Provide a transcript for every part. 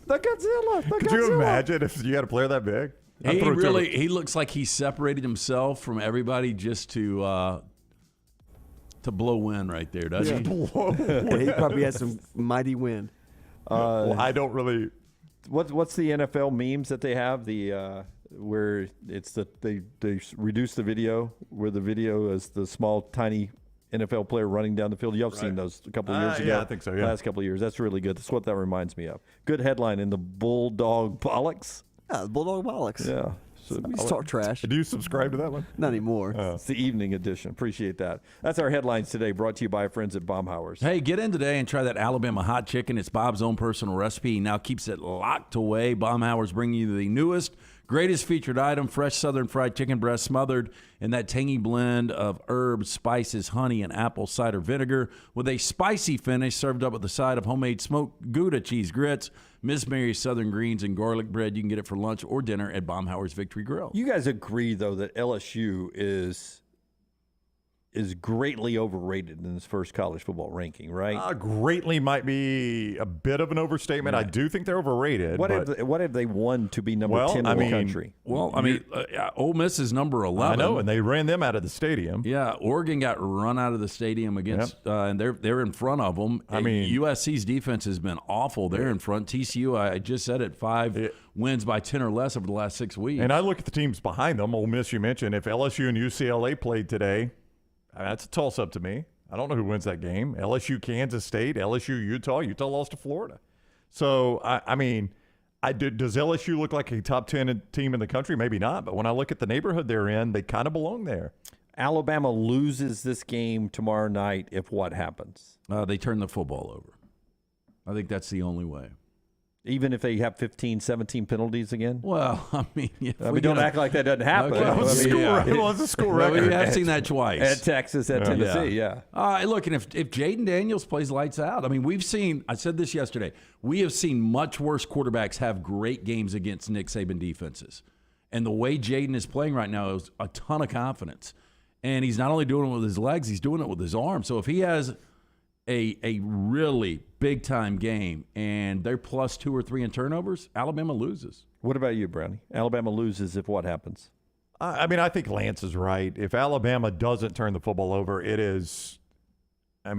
The Godzilla. Could you imagine if you had a player that big? He looks like he separated himself from everybody just to blow wind right there, doesn't he? He probably has some mighty wind. Well, I don't really. What's the NFL memes that they have? The where it's they reduce the video, where the video is the small tiny NFL player running down the field. You've seen those a couple of years ago. Yeah, I think so. Yeah, last couple of years. That's really good. That's what that reminds me of. Good headline in the Bulldog Bollocks. Yeah, the Bulldog Bollocks. Yeah. So we just talk trash. Do you subscribe to that one? Not anymore. It's the evening edition. Appreciate that. That's our headlines today, brought to you by our friends at Baumhauer's. Hey, get in today and try that Alabama hot chicken. It's Bob's own personal recipe. He now keeps it locked away. Baumhauer's bringing you the newest, greatest featured item, fresh southern fried chicken breast smothered in that tangy blend of herbs, spices, honey, and apple cider vinegar with a spicy finish served up with a side of homemade smoked Gouda cheese grits, Miss Mary's southern greens, and garlic bread. You can get it for lunch or dinner at Baumhauer's Victory Grill. You guys agree, though, that LSU is greatly overrated in this first college football ranking, right? Greatly might be a bit of an overstatement. I do think they're overrated. What have they won to be number 10 in the country? Well, Ole Miss is number 11. I know, and they ran them out of the stadium. Yeah, Oregon got run out of the stadium against, and they're in front of them. USC's defense has been awful. They're in front. TCU, I just said it, 5 wins by 10 or less over the last 6 weeks. And I look at the teams behind them. Ole Miss, you mentioned. If LSU and UCLA played today, that's a toss-up to me. I don't know who wins that game. LSU, Kansas State, LSU, Utah. Utah lost to Florida. So, does LSU look like a top 10 team in the country? Maybe not. But when I look at the neighborhood they're in, they kind of belong there. Alabama loses this game tomorrow night if what happens? They turn the football over. I think that's the only way. Even if they have 15, 17 penalties again? Well, don't act like that doesn't happen. Okay. It's a school record. We have seen that twice. At Texas, at Tennessee, Look, and if Jaden Daniels plays lights out, I said this yesterday, we have seen much worse quarterbacks have great games against Nick Saban defenses. And the way Jaden is playing right now is a ton of confidence. And he's not only doing it with his legs, he's doing it with his arm. So if he has a really big-time game and they're plus 2 or 3 in turnovers, Alabama loses. What about you, Brownie? Alabama loses if what happens? I think Lance is right. If Alabama doesn't turn the football over, it is – I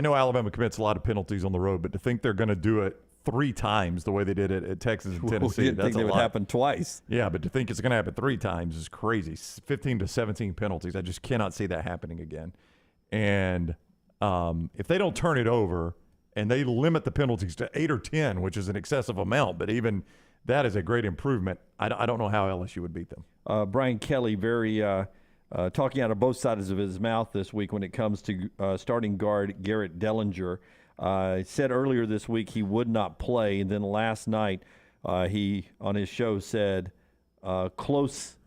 know Alabama commits a lot of penalties on the road, but to think they're going to do it 3 times the way they did it at Texas and Tennessee, didn't think it would happen twice. Yeah, but to think it's going to happen 3 times is crazy. 15 to 17 penalties. I just cannot see that happening again. And if they don't turn it over and they limit the penalties to 8 or 10, which is an excessive amount, but even that is a great improvement, I don't know how LSU would beat them. Brian Kelly very talking out of both sides of his mouth this week when it comes to starting guard Garrett Dellinger. Said earlier this week he would not play, and then last night he on his show said close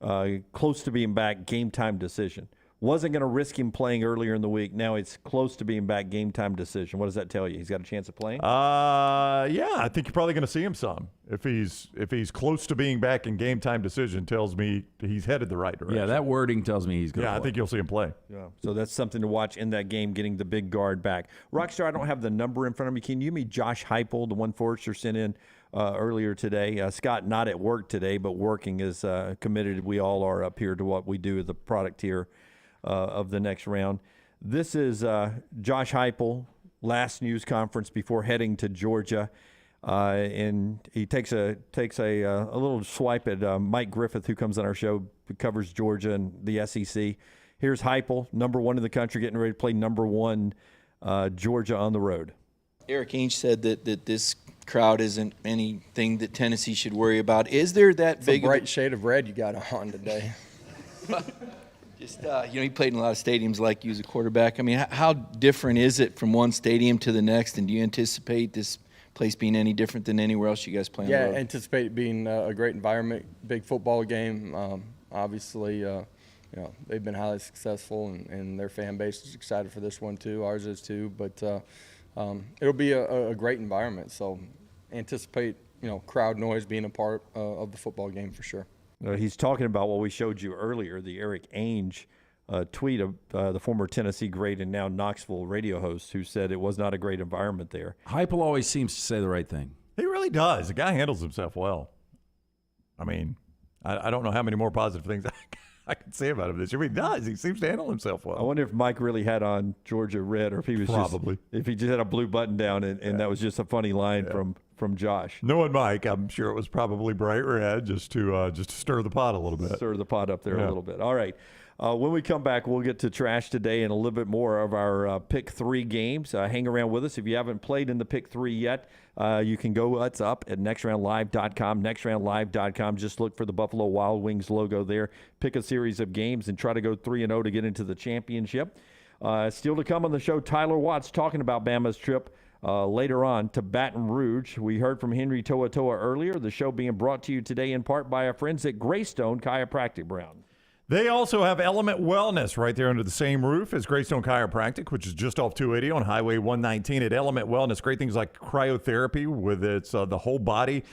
to being back, game time decision. Wasn't going to risk him playing earlier in the week. Now it's close to being back, game time decision. What does that tell you? He's got a chance of playing? Yeah, I think you're probably going to see him some. If he's close to being back in game time decision, tells me he's headed the right direction. Yeah, that wording tells me he's going to play. I think you'll see him play. Yeah. So that's something to watch in that game, getting the big guard back. Rockstar, I don't have the number in front of me. Can you give me Josh Heupel, the one Forrester sent in earlier today? Scott, not at work today, but working, is committed. We all are up here to what we do, the product here of the next round. This is Josh Heupel, last news conference before heading to Georgia, and he takes a little swipe at Mike Griffith, who comes on our show, who covers Georgia and the SEC. Here's Heupel, number 1 in the country, getting ready to play number 1 Georgia on the road. Eric Ainge said that this crowd isn't anything that Tennessee should worry about. Is there that big bright shade of red you got on today? Just, he played in a lot of stadiums like you as a quarterback. How different is it from one stadium to the next, and do you anticipate this place being any different than anywhere else you guys play on the road? Yeah, anticipate it being a great environment, big football game. Obviously, they've been highly successful, and their fan base is excited for this one too. Ours is too, but it'll be a great environment. So anticipate, crowd noise being a part of the football game for sure. He's talking about what we showed you earlier, the Eric Ainge tweet of the former Tennessee great and now Knoxville radio host, who said it was not a great environment there. Heupel always seems to say the right thing. He really does. The guy handles himself well. I mean, I don't know how many more positive things I can say about him this year. But he does. He seems to handle himself well. I wonder if Mike really had on Georgia red, or if he was Probably. if he just had a blue button down, and that was just a funny line from Josh. Knowing Mike, I'm sure it was probably bright red, just to stir the pot a little bit. Stir the pot up there a little bit. All right. When we come back, we'll get to trash today and a little bit more of our Pick 3 games. Hang around with us. If you haven't played in the Pick 3 yet, you can go It's up at nextroundlive.com, nextroundlive.com. Just look for the Buffalo Wild Wings logo there. Pick a series of games and try to go 3-0 to get into the championship. Still to come on the show, Tyler Watts talking about Bama's trip later on to Baton Rouge. We heard from Henry Toa earlier. The show being brought to you today in part by our friends at Greystone Chiropractic, Brown. They also have Element Wellness right there under the same roof as Greystone Chiropractic, which is just off 280 on Highway 119. At Element Wellness, great things like cryotherapy with its the whole body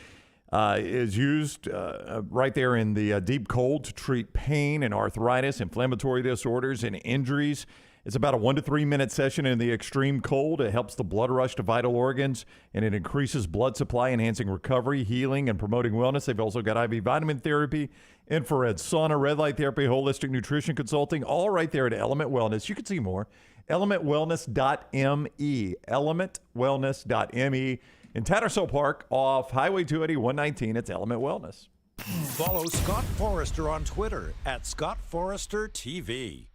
is used right there in the deep cold to treat pain and arthritis, inflammatory disorders, and injuries. It's about a 1 to 3 minute session in the extreme cold. It helps the blood rush to vital organs, and it increases blood supply, enhancing recovery, healing, and promoting wellness. They've also got IV vitamin therapy, infrared sauna, red light therapy, holistic nutrition consulting, all right there at Element Wellness. You can see more. ElementWellness.me. ElementWellness.me. In Tattersall Park off Highway 280, 119, it's Element Wellness. Follow Scott Forrester on Twitter at Scott Forrester TV.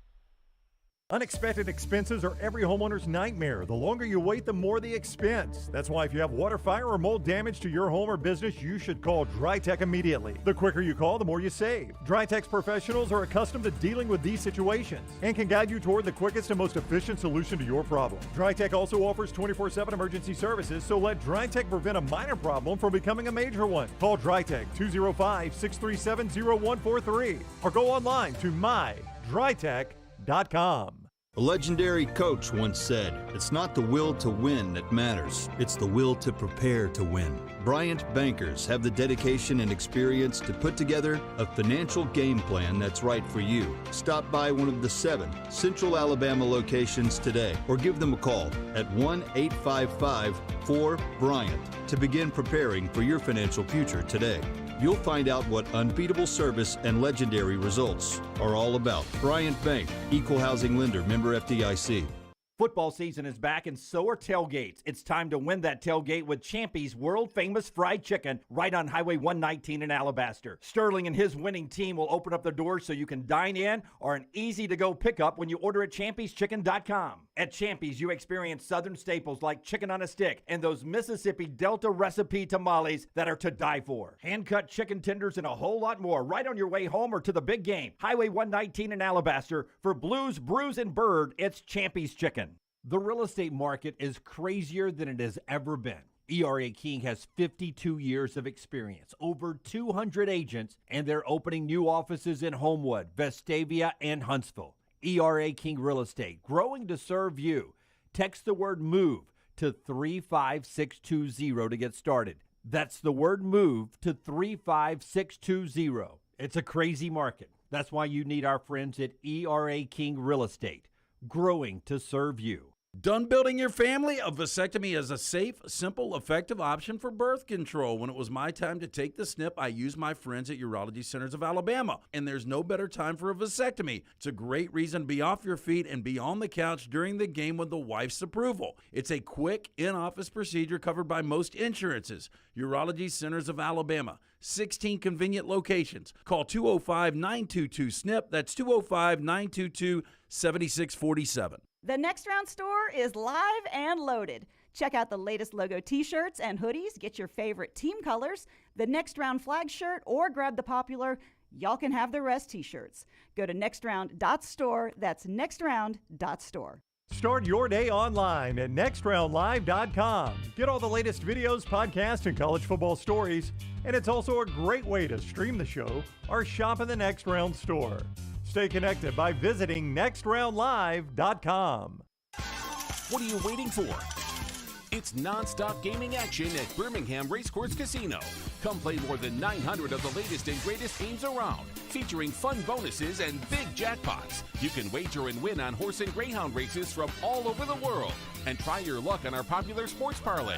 Unexpected expenses are every homeowner's nightmare. The longer you wait, the more the expense. That's why if you have water, fire, or mold damage to your home or business, you should call DryTech immediately. The quicker you call, the more you save. DryTech's professionals are accustomed to dealing with these situations and can guide you toward the quickest and most efficient solution to your problem. DryTech also offers 24/7 emergency services, so let DryTech prevent a minor problem from becoming a major one. Call DryTech 205-637-0143 or go online to mydrytech.com. A legendary coach once said, "It's not the will to win that matters, it's the will to prepare to win." Bryant bankers have the dedication and experience to put together a financial game plan that's right for you. Stop by one of the 7 Central Alabama locations today or give them a call at 1-855-4-BRYANT to begin preparing for your financial future today. You'll find out what unbeatable service and legendary results are all about. Bryant Bank, Equal Housing Lender, member FDIC. Football season is back, and so are tailgates. It's time to win that tailgate with Champy's world-famous fried chicken right on Highway 119 in Alabaster. Sterling and his winning team will open up the doors so you can dine in or an easy-to-go pickup when you order at champyschecken.com. At Champy's, you experience southern staples like chicken on a stick and those Mississippi Delta recipe tamales that are to die for. Hand-cut chicken tenders and a whole lot more right on your way home or to the big game. Highway 119 in Alabaster. For Blues, Brews, and Bird, it's Champy's Chicken. The real estate market is crazier than it has ever been. ERA King has 52 years of experience, over 200 agents, and they're opening new offices in Homewood, Vestavia, and Huntsville. ERA King Real Estate, growing to serve you. Text the word MOVE to 35620 to get started. That's the word MOVE to 35620. It's a crazy market. That's why you need our friends at ERA King Real Estate, growing to serve you. Done building your family? A vasectomy is a safe, simple, effective option for birth control. When it was my time to take the snip, I used my friends at Urology Centers of Alabama, and there's no better time for a vasectomy. It's a great reason to be off your feet and be on the couch during the game with the wife's approval. It's a quick, in-office procedure covered by most insurances. Urology Centers of Alabama, 16 convenient locations. Call 205-922-SNP. That's 205-922-7647. The Next Round store is live and loaded. Check out the latest logo t-shirts and hoodies. Get your favorite team colors, the Next Round flag shirt, or grab the popular Y'all Can Have the Rest t-shirts. Go to nextround.store. That's nextround.store. Start your day online at nextroundlive.com. Get all the latest videos, podcasts, and college football stories. And it's also a great way to stream the show or shop in the Next Round store. Stay connected by visiting nextroundlive.com. What are you waiting for? It's non-stop gaming action at Birmingham Racecourse Casino. Come play more than 900 of the latest and greatest games around, featuring fun bonuses and big jackpots. You can wager and win on horse and greyhound races from all over the world. And try your luck on our popular sports parlay.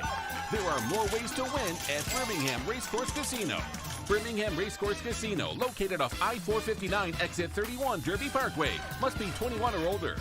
There are more ways to win at Birmingham Racecourse Casino. Birmingham Racecourse Casino, located off I-459, exit 31, Derby Parkway. Must be 21 or older.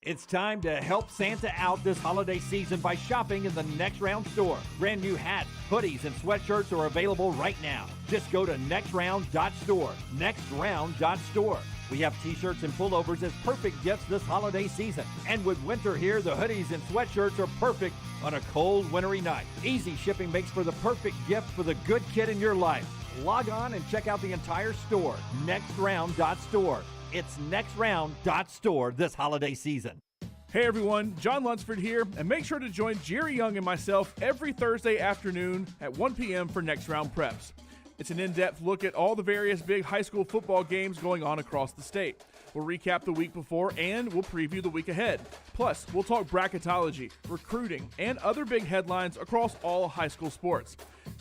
It's time to help Santa out this holiday season by shopping in the Next Round store. Brand new hats, hoodies, and sweatshirts are available right now. Just go to nextround.store. Nextround.store. We have t-shirts and pullovers as perfect gifts this holiday season. And with winter here, the hoodies and sweatshirts are perfect on a cold, wintry night. Easy shipping makes for the perfect gift for the good kid in your life. Log on and check out the entire store. Nextround.store. It's nextround.store this holiday season. Hey everyone, John Lunsford here, and make sure to join Jerry Young and myself every Thursday afternoon at 1 p.m. for Next Round Preps. It's an in-depth look at all the various big high school football games going on across the state. We'll recap the week before and we'll preview the week ahead. Plus, we'll talk bracketology, recruiting, and other big headlines across all high school sports.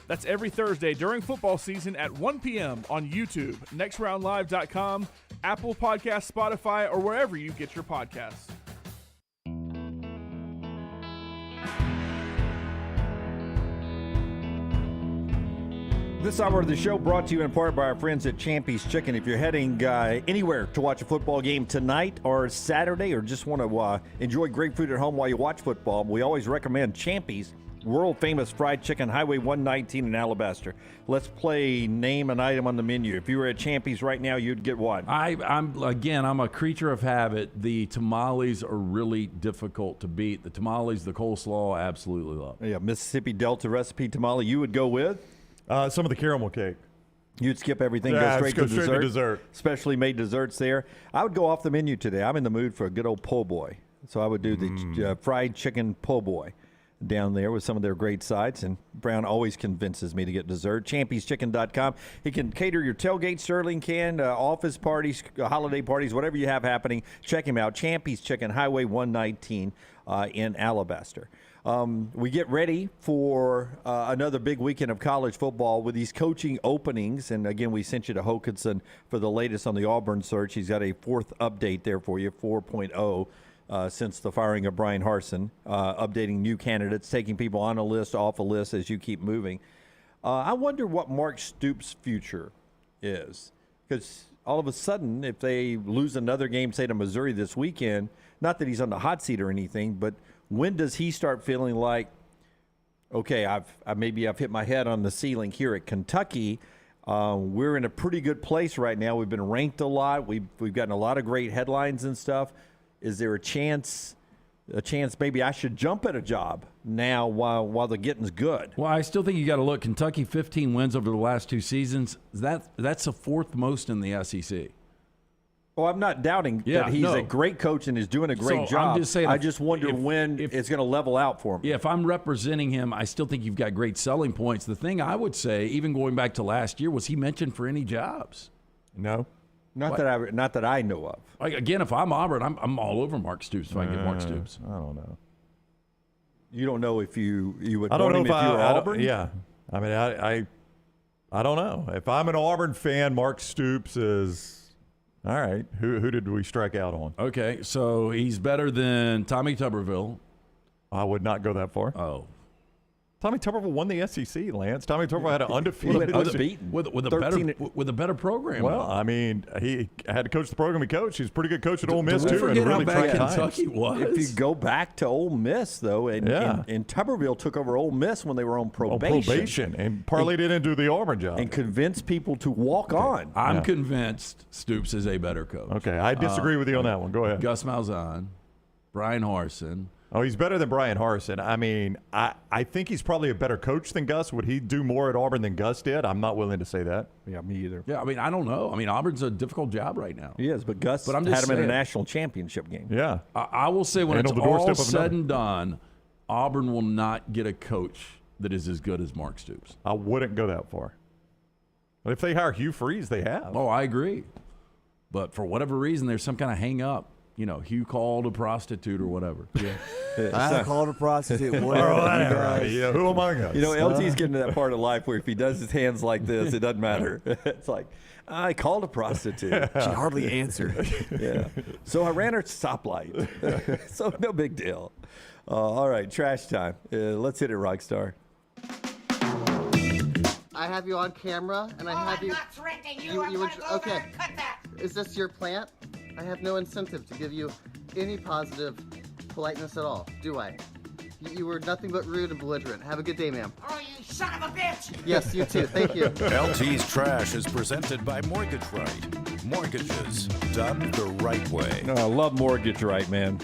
That's every Thursday during football season at 1 p.m. on YouTube, nextroundlive.com, Apple Podcasts, Spotify, or wherever you get your podcasts. This hour of the show brought to you in part by our friends at Champy's Chicken. If you're heading anywhere to watch a football game tonight or Saturday, or just want to enjoy great food at home while you watch football, we always recommend Champy's world-famous fried chicken, Highway 119 in Alabaster. Let's play name an item on the menu. If you were at Champy's right now, you'd get what? I'm a creature of habit. The tamales are really difficult to beat. The tamales, the coleslaw, I absolutely love. Yeah, Mississippi Delta recipe tamale. You would go with? Some of the caramel cake. You'd skip everything, Yeah, go straight let's go to straight dessert. to dessert. Specially made desserts there. I would go off the menu today. I'm in the mood for a good old po' boy. So I would do the fried chicken po' boy down there with some of their great sides. And Brown always convinces me to get dessert. Champy'sChicken.com. He can cater your tailgate, Sterling can, office parties, holiday parties, whatever you have happening. Check him out. Champy's Chicken, Highway 119 in Alabaster. We get ready for another big weekend of college football with these coaching openings. And again, we sent you to Hokinson for the latest on the Auburn search. He's got a fourth update there for you, 4.0. Since the firing of Brian Harsin, updating new candidates, taking people on a list, off a list as you keep moving. I wonder what Mark Stoops' future is. Because all of a sudden, if they lose another game, say to Missouri this weekend, not that he's on the hot seat or anything, but when does he start feeling like, okay, I've hit my head on the ceiling here at Kentucky. We're in a pretty good place right now. We've been ranked a lot. We've gotten a lot of great headlines and stuff. Is there a chance maybe I should jump at a job now while the getting's good? Well, I still think you got to look. Kentucky, 15 wins over the last 2 seasons. That's the fourth most in the SEC. Well, I'm not doubting that he's a great coach and is doing a great job. I'm just saying, I just wonder when it's going to level out for him. Yeah, if I'm representing him, I still think you've got great selling points. The thing I would say, even going back to last year, was he mentioned for any jobs? No. Not that I know of. Again, if I'm Auburn, I'm all over Mark Stoops if I can get Mark Stoops. I don't know. You don't know if you would I don't want know him if you were Auburn? Yeah. I mean, I don't know. If I'm an Auburn fan, Mark Stoops is all right. Who did we strike out on? Okay, so he's better than Tommy Tuberville. I would not go that far. Oh. Tommy Tuberville won the SEC, Lance. Tommy Tuberville had an undefeated with a better program. Well, I mean, he had to coach the program he coached. He's a pretty good coach at Ole Miss, Don't too. forget and really how bad tried Kentucky was. If you go back to Ole Miss, though, and Tuberville took over Ole Miss when they were on probation. And parlayed it into the Auburn job. And convinced people to walk on. I'm convinced Stoops is a better coach. Okay, I disagree with you on that one. Go ahead. Gus Malzahn, Brian Harsin. Oh, he's better than Brian Harsin. I mean, I think he's probably a better coach than Gus. Would he do more at Auburn than Gus did? I'm not willing to say that. Yeah, me either. Yeah, I mean, I don't know. I mean, Auburn's a difficult job right now. He is, but Gus had him in a national championship game. Yeah. I will say when it's all said and done, Auburn will not get a coach that is as good as Mark Stoops. I wouldn't go that far. But if they hire Hugh Freeze, they have. Oh, I agree. But for whatever reason, there's some kind of hang up. Hugh called a prostitute or whatever. Yeah. I called a prostitute. All Whatever. right. Yeah, who among us? LT's getting to that part of life where if he does his hands like this, it doesn't matter. It's like, I called a prostitute. She hardly answered. Yeah. So I ran her stoplight. So no big deal. All right, trash time. Let's hit it, Rockstar. I have you on camera, and I have you. I'm not threatening you. I'm would, gonna go okay. over and cut that. Is this your plant? I have no incentive to give you any positive politeness at all, do I? You were nothing but rude and belligerent. Have a good day, ma'am. Oh, you son of a bitch! Yes, you too. Thank you. LT's Trash is presented by Mortgage Right. Mortgages done the right way. No, I love Mortgage Right, man.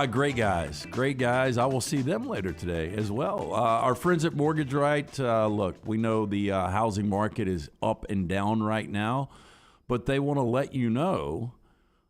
Great guys. Great guys. I will see them later today as well. Our friends at Mortgage Right, look, we know the housing market is up and down right now, but they want to let you know,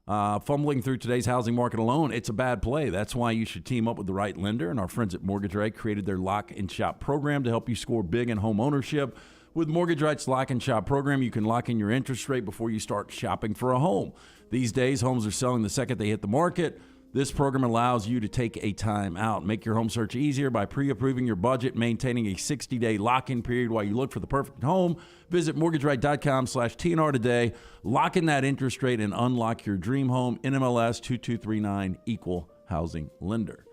fumbling through today's housing market alone, it's a bad play. That's why you should team up with the right lender. And our friends at Mortgage Right created their Lock and Shop program to help you score big in home ownership. With Mortgage Right's Lock and Shop program, you can lock in your interest rate before you start shopping for a home. These days, homes are selling the second they hit the market. This program allows you to take a time out, make your home search easier by pre-approving your budget, maintaining a 60-day lock-in period while you look for the perfect home. Visit mortgageright.com/TNR today. Lock in that interest rate and unlock your dream home. NMLS 2239, Equal Housing Lender.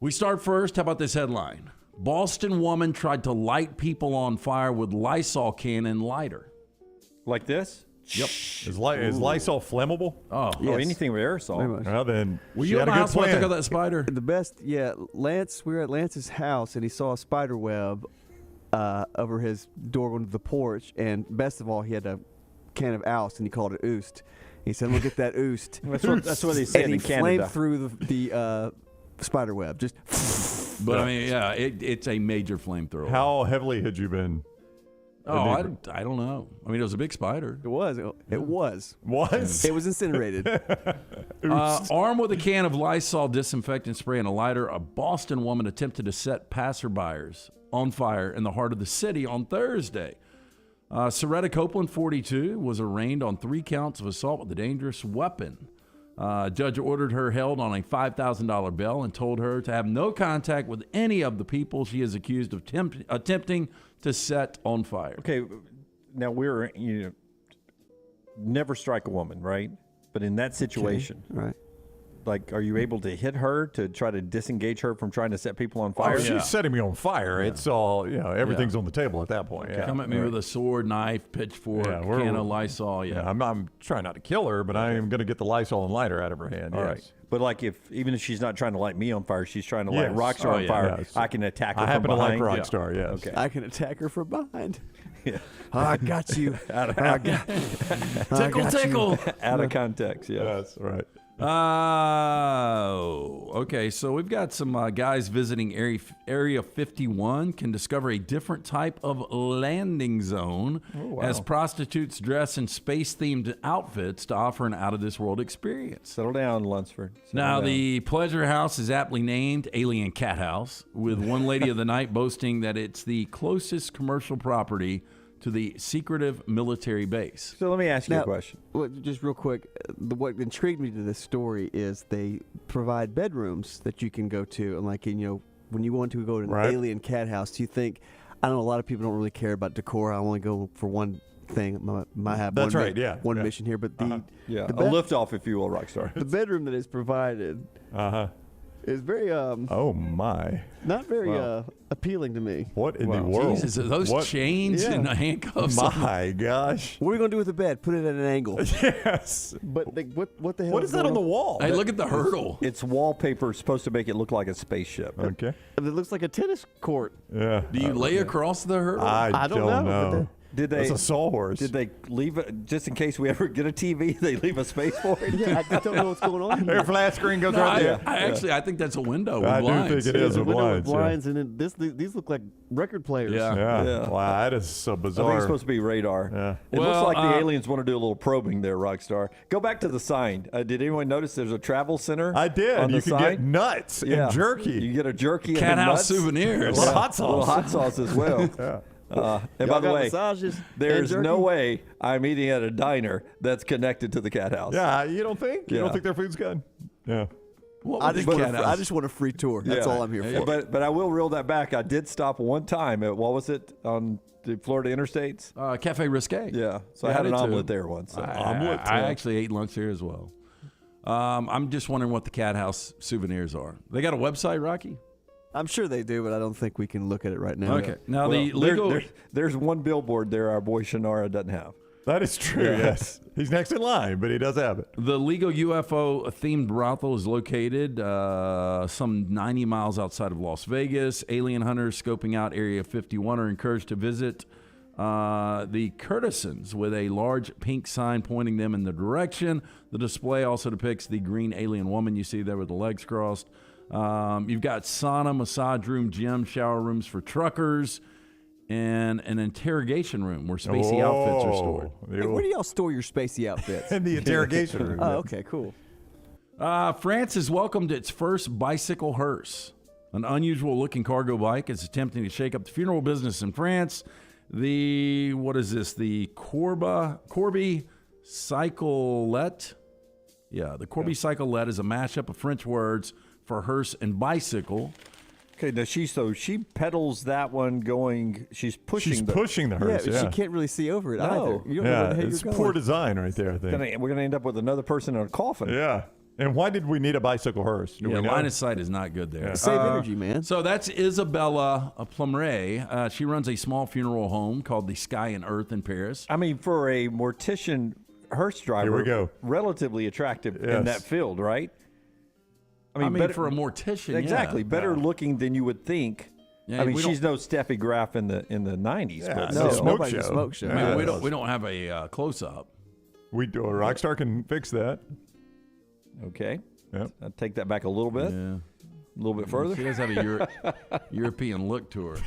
We start first. How about this headline? Boston woman tried to light people on fire with Lysol can and lighter. Like this? Yep. Is Lysol flammable? Oh, Oh, anything with aerosol. Well, then Were she you had on a the good house when I plan. took out that spider? The best, yeah. Lance, we were at Lance's house, and he saw a spider web over his door going to the porch. And best of all, he had a can of Oust, and he called it Oost. He said, "Look at that Oost." That's what they said and in he Canada. flamed through the spider web. Just. But I mean, yeah, it's a major flamethrower. How heavily had you been? Oh, I don't know. I mean, it was a big spider. It was. It was. Was? It was incinerated. Armed with a can of Lysol disinfectant spray and a lighter, a Boston woman attempted to set passerbyers on fire in the heart of the city on Thursday. Soretta Copeland, 42, was arraigned on 3 counts of assault with a dangerous weapon. Judge ordered her held on a $5,000 bail and told her to have no contact with any of the people she is accused of attempting to set on fire. Okay, now we're never strike a woman, right? But in that situation, right? Like, are you able to hit her to try to disengage her from trying to set people on fire? Oh, she's setting me on fire. It's all, everything's on the table at that point. Yeah. Come at me with a sword, knife, pitchfork, can of Lysol. Yeah, I'm trying not to kill her, but I am going to get the Lysol and lighter out of her hand. All yes. right. But like, even if she's not trying to light me on fire, she's trying to light Rockstar on fire. Yes. I can attack her I from happen behind. to like Rockstar. Yes. Okay. I can attack her from behind. Yeah. I got you. Tickle. Out of context. Yeah. That's right. Okay, so we've got some guys visiting Area 51 can discover a different type of landing zone as prostitutes dress in space-themed outfits to offer an out-of-this-world experience. Settle down, Lunsford. The Pleasure House is aptly named Alien Cat House, with one lady of the night boasting that it's the closest commercial property to the secretive military base. So let me ask you a question. Well, just real quick, what intrigued me to this story is they provide bedrooms that you can go to, and like, when you want to go to an alien cat house, you think, I don't know, a lot of people don't really care about decor. I only go for one thing. Might have That's one, right, one mission here, but the a liftoff, if you will, Rockstar. The bedroom that is provided is very oh my, not very appealing to me. What in the world? Jesus, are those chains and handcuffs? My gosh. What are we going to do with the bed? Put it at an angle. Yes. But what the hell? What is that on the wall? Hey, look at the hurdle. It's wallpaper supposed to make it look like a spaceship. Okay. It looks like a tennis court. Yeah. Do you lay across the hurdle? I don't know. Did they? That's a sawhorse. Did they leave it just in case we ever get a TV? They leave a space for it. Yeah, I don't know what's going on here. Their flat screen goes right there. I think that's a window with I blinds. do think it is with Window with blinds. blinds, and then these look like record players. Yeah. Wow, that is so I think bizarre. it's supposed to be radar. Yeah. It looks Well, like the aliens want to do a little probing there, Rockstar. Go back to the sign. Did anyone notice there's a travel center? I did. On You the can get sign? nuts and jerky. You can get a jerky Cat and house nuts. souvenirs. A lot of hot sauce. A little hot sauce as well. Yeah. And by Y'all the got way, massages and there's no jerky? way I'm eating at a diner that's connected to the Cat House. Yeah, you don't think? You Yeah. don't think their food's good? Yeah. I just want a free tour. That's all I'm here for. But I will reel that back. I did stop one time at, what was it, on the Florida Interstates? Cafe Risque. Yeah. So I had an omelet there once. So. I actually ate lunch there as well. I'm just wondering what the Cat House souvenirs are. They got a website, Rocky? I'm sure they do, but I don't think we can look at it right now. Okay. Now, Well, the legal... there's one billboard there our boy Shannara doesn't have. That is true, yes. He's next in line, but he does have it. The legal UFO-themed brothel is located some 90 miles outside of Las Vegas. Alien hunters scoping out Area 51 are encouraged to visit the Curtisons with a large pink sign pointing them in the direction. The display also depicts the green alien woman you see there with the legs crossed. You've got sauna, massage room, gym, shower rooms for truckers, and an interrogation room where spacey outfits are stored. Hey, where do y'all store your spacey outfits? In the interrogation room. Oh, okay, cool. France has welcomed its first bicycle hearse. An unusual-looking cargo bike is attempting to shake up the funeral business in France. The Corby Cyclette. Yeah, the Corby Cyclette is a mashup of French words for hearse and bicycle. Okay, now she pedals that one going. She's pushing the hearse. Yeah, she can't really see over it either. You don't know where the heck it's you're poor going. design right there, I think. We're going to end up with another person in a coffin. Yeah. And why did we need a bicycle hearse? Do we know? Line of sight is not good there. Yeah. Save energy, man. So that's Isabella Plumeret. She runs a small funeral home called the Sky and Earth in Paris. I mean, for a mortician hearse driver, Here we go. Relatively attractive in that field, right? I mean better, for a mortician, exactly, yeah. better looking than you would think. Yeah, I mean, she's no Steffi Graf in the 90s, Yeah, but no, still. smoke show. Smoke show. I mean, we don't have a close up. We do. Rockstar can fix that. Okay. Yep. I'll take that back a little bit. Yeah. A little bit further. She does have a European look to her.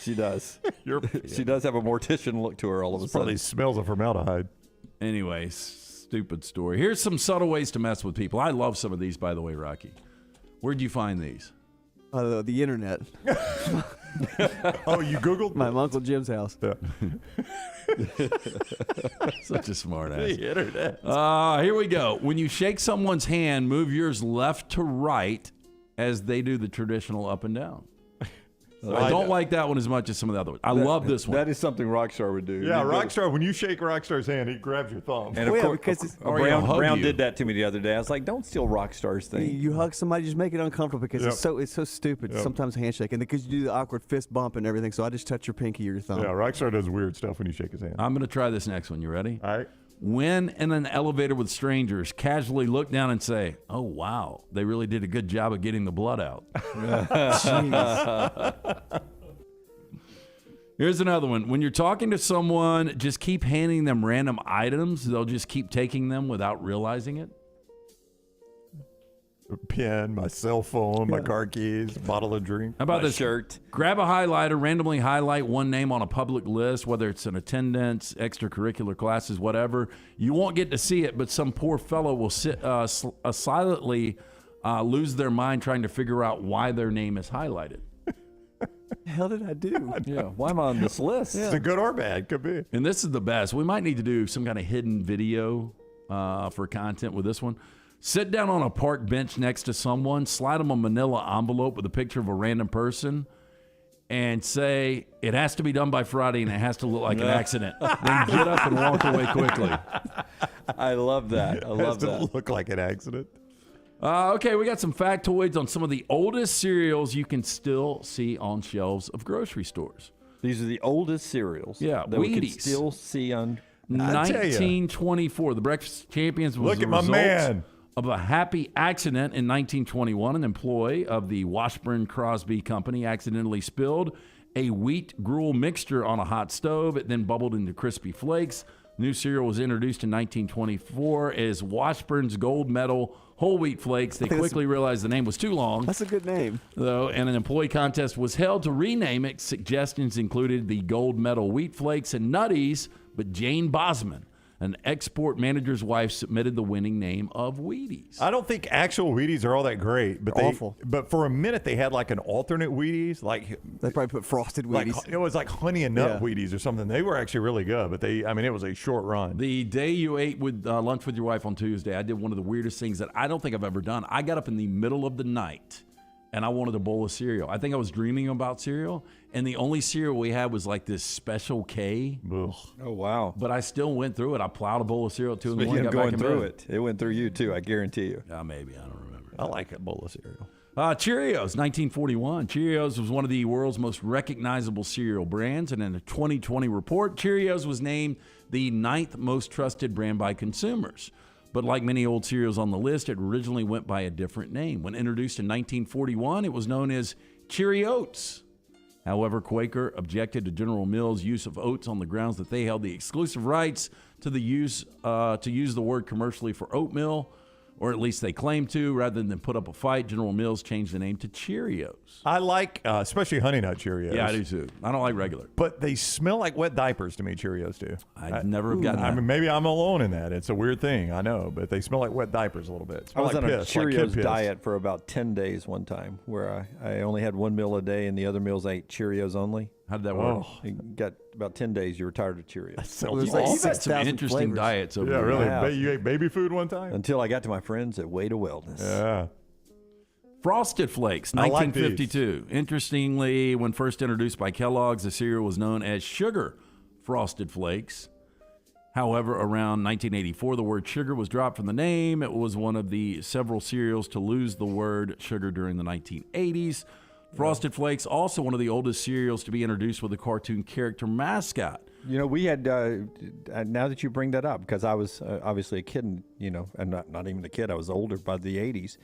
She does. She does have a mortician look to her all of a sudden. Probably smells of formaldehyde. Anyway, stupid story. Here's some subtle ways to mess with people. I love some of these, by the way, Rocky. Where'd you find these? The internet. Oh, you Googled? My Uncle Jim's house. Yeah. Such a smart ass. The internet. Here we go. When you shake someone's hand, move yours left to right as they do the traditional up and down. I don't like that one as much as some of the other ones. I love this one. That is something Rockstar would do. Yeah, Rockstar, when you shake Rockstar's hand, he grabs your thumb. And of course, because Brown did that to me the other day. I was like, don't steal Rockstar's thing. You hug somebody, just make it uncomfortable because it's so stupid. Sometimes handshake, and because you do the awkward fist bump and everything. So I just touch your pinky or your thumb. Yeah, Rockstar does weird stuff when you shake his hand. I'm going to try this next one. You ready? All right. When in an elevator with strangers, casually look down and say, "Oh, wow, they really did a good job of getting the blood out." Here's another one. When you're talking to someone, just keep handing them random items. They'll just keep taking them without realizing it. A pen, my cell phone, my car keys, a bottle of drink. How about My this? shirt. Grab a highlighter, randomly highlight one name on a public list, whether it's an attendance, extracurricular classes, whatever. You won't get to see it, but some poor fellow will silently lose their mind trying to figure out why their name is highlighted. The hell did I do? Yeah, why am I on this list? Is it good or bad? Could be. And this is the best. We might need to do some kind of hidden video for content with this one. Sit down on a park bench next to someone, slide them a manila envelope with a picture of a random person, and say, it has to be done by Friday and it has to look like an accident. Then get up and walk away quickly. I love that. I love Has that. to look like an accident. Okay, we got some factoids on some of the oldest cereals you can still see on shelves of grocery stores. These are the oldest cereals. Yeah, that we can Wheaties. still see on. 1924, the Breakfast Champions was Look the at my result man. of a happy accident in 1921. An employee of the Washburn Crosby Company accidentally spilled a wheat gruel mixture on a hot stove. It then bubbled into crispy flakes. New cereal was introduced in 1924 as Washburn's Gold Medal Whole Wheat Flakes. They quickly realized the name was too long, That's a good name. though, and an employee contest was held to rename it. Suggestions included the Gold Medal Wheat Flakes and Nutties, but Jane Bosman An export manager's wife submitted the winning name of Wheaties. I don't think actual Wheaties are all that great, but Awful. But for a minute they had like an alternate Wheaties, like They probably put frosted like Wheaties. it was like honey and nut Yeah. Wheaties or something. They were actually really good, but it was a short run. The day you ate with lunch with your wife on Tuesday, I did one of the weirdest things that I don't think I've ever done. I got up in the middle of the night, and I wanted a bowl of cereal. I think I was dreaming about cereal, and the only cereal we had was like this Special K. Ugh. Oh, wow. But I still went through it. I plowed a bowl of cereal at 2 in the Speaking morning. of Got back going in through bed. it went through you, too, I guarantee you. Maybe. I don't remember. I like a bowl of cereal. Cheerios, 1941. Cheerios was one of the world's most recognizable cereal brands, and in a 2020 report, Cheerios was named the 9th most trusted brand by consumers. But like many old cereals on the list, it originally went by a different name. When introduced in 1941, it was known as Cheerioats. However, Quaker objected to General Mills' use of oats on the grounds that they held the exclusive rights to use the word commercially for oatmeal, or at least they claimed to. Rather than put up a fight, General Mills changed the name to Cheerios. I like, especially Honey Nut Cheerios. Yeah, I do too. I don't like regular. But they smell like wet diapers to me, Cheerios do. I'd never have gotten that. I mean, maybe I'm alone in that. It's a weird thing, I know, but they smell like wet diapers a little bit. I was like on piss, a like kid Cheerios piss. diet for about 10 days one time, where I only had one meal a day, and the other meals I ate Cheerios only. How did that work? You got about 10 days, you were tired of Cheerios. So You've all got some interesting diets over Yeah, there. really. Yeah. You ate baby food one time? Until I got to my friends at Way to Wellness. Yeah. Frosted Flakes, I like these. 1952. Interestingly, when first introduced by Kellogg's, the cereal was known as Sugar Frosted Flakes. However, around 1984, the word sugar was dropped from the name. It was one of the several cereals to lose the word sugar during the 1980s. Frosted Flakes, also one of the oldest cereals to be introduced with a cartoon character mascot. You know, we had, now that you bring that up, because I was obviously a kid, and, and not even a kid, I was older by the 80s.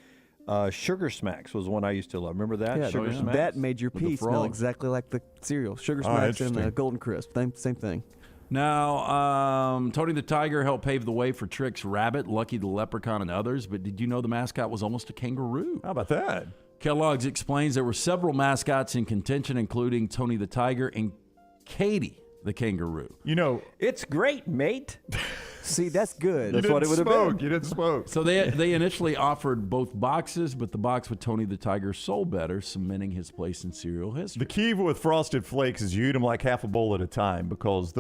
Sugar Smacks was one I used to love. Remember that? Yeah, Sugar Smacks? that made your With the pea smell frog. exactly like the cereal. Sugar Oh, Smacks and interesting. Golden Crisp, same thing. Now, Tony the Tiger helped pave the way for Trix Rabbit, Lucky the Leprechaun, and others, but did you know the mascot was almost a kangaroo? How about that? Kellogg's explains there were several mascots in contention, including Tony the Tiger and Katie the kangaroo. You know, It's great, mate. See, that's good. That's what it would have been. You didn't smoke. So they initially offered both boxes, but the box with Tony the Tiger sold better, cementing his place in cereal history. The key with Frosted Flakes is you eat them like half a bowl at a time, because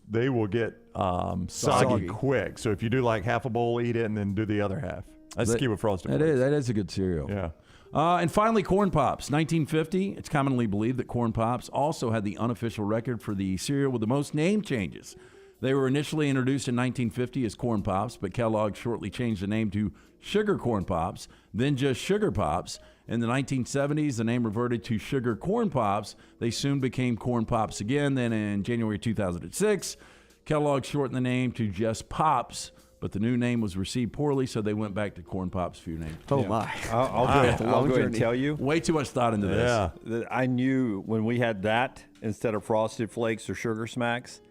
they will get soggy quick. So if you do like half a bowl, eat it, and then do the other half. That's the key with Frosted Flakes. That is a good cereal. Yeah. And finally, Corn Pops. 1950, it's commonly believed that Corn Pops also had the unofficial record for the cereal with the most name changes. They were initially introduced in 1950 as Corn Pops, but Kellogg shortly changed the name to Sugar Corn Pops, then just Sugar Pops. In the 1970s, the name reverted to Sugar Corn Pops. They soon became Corn Pops again. Then in January 2006, Kellogg shortened the name to just Pops, but the new name was received poorly, so they went back to Corn Pops for your name. Oh, my. I'll go ahead and tell you. Way too much thought into this. Yeah. That I knew when we had that instead of Frosted Flakes or Sugar Smacks,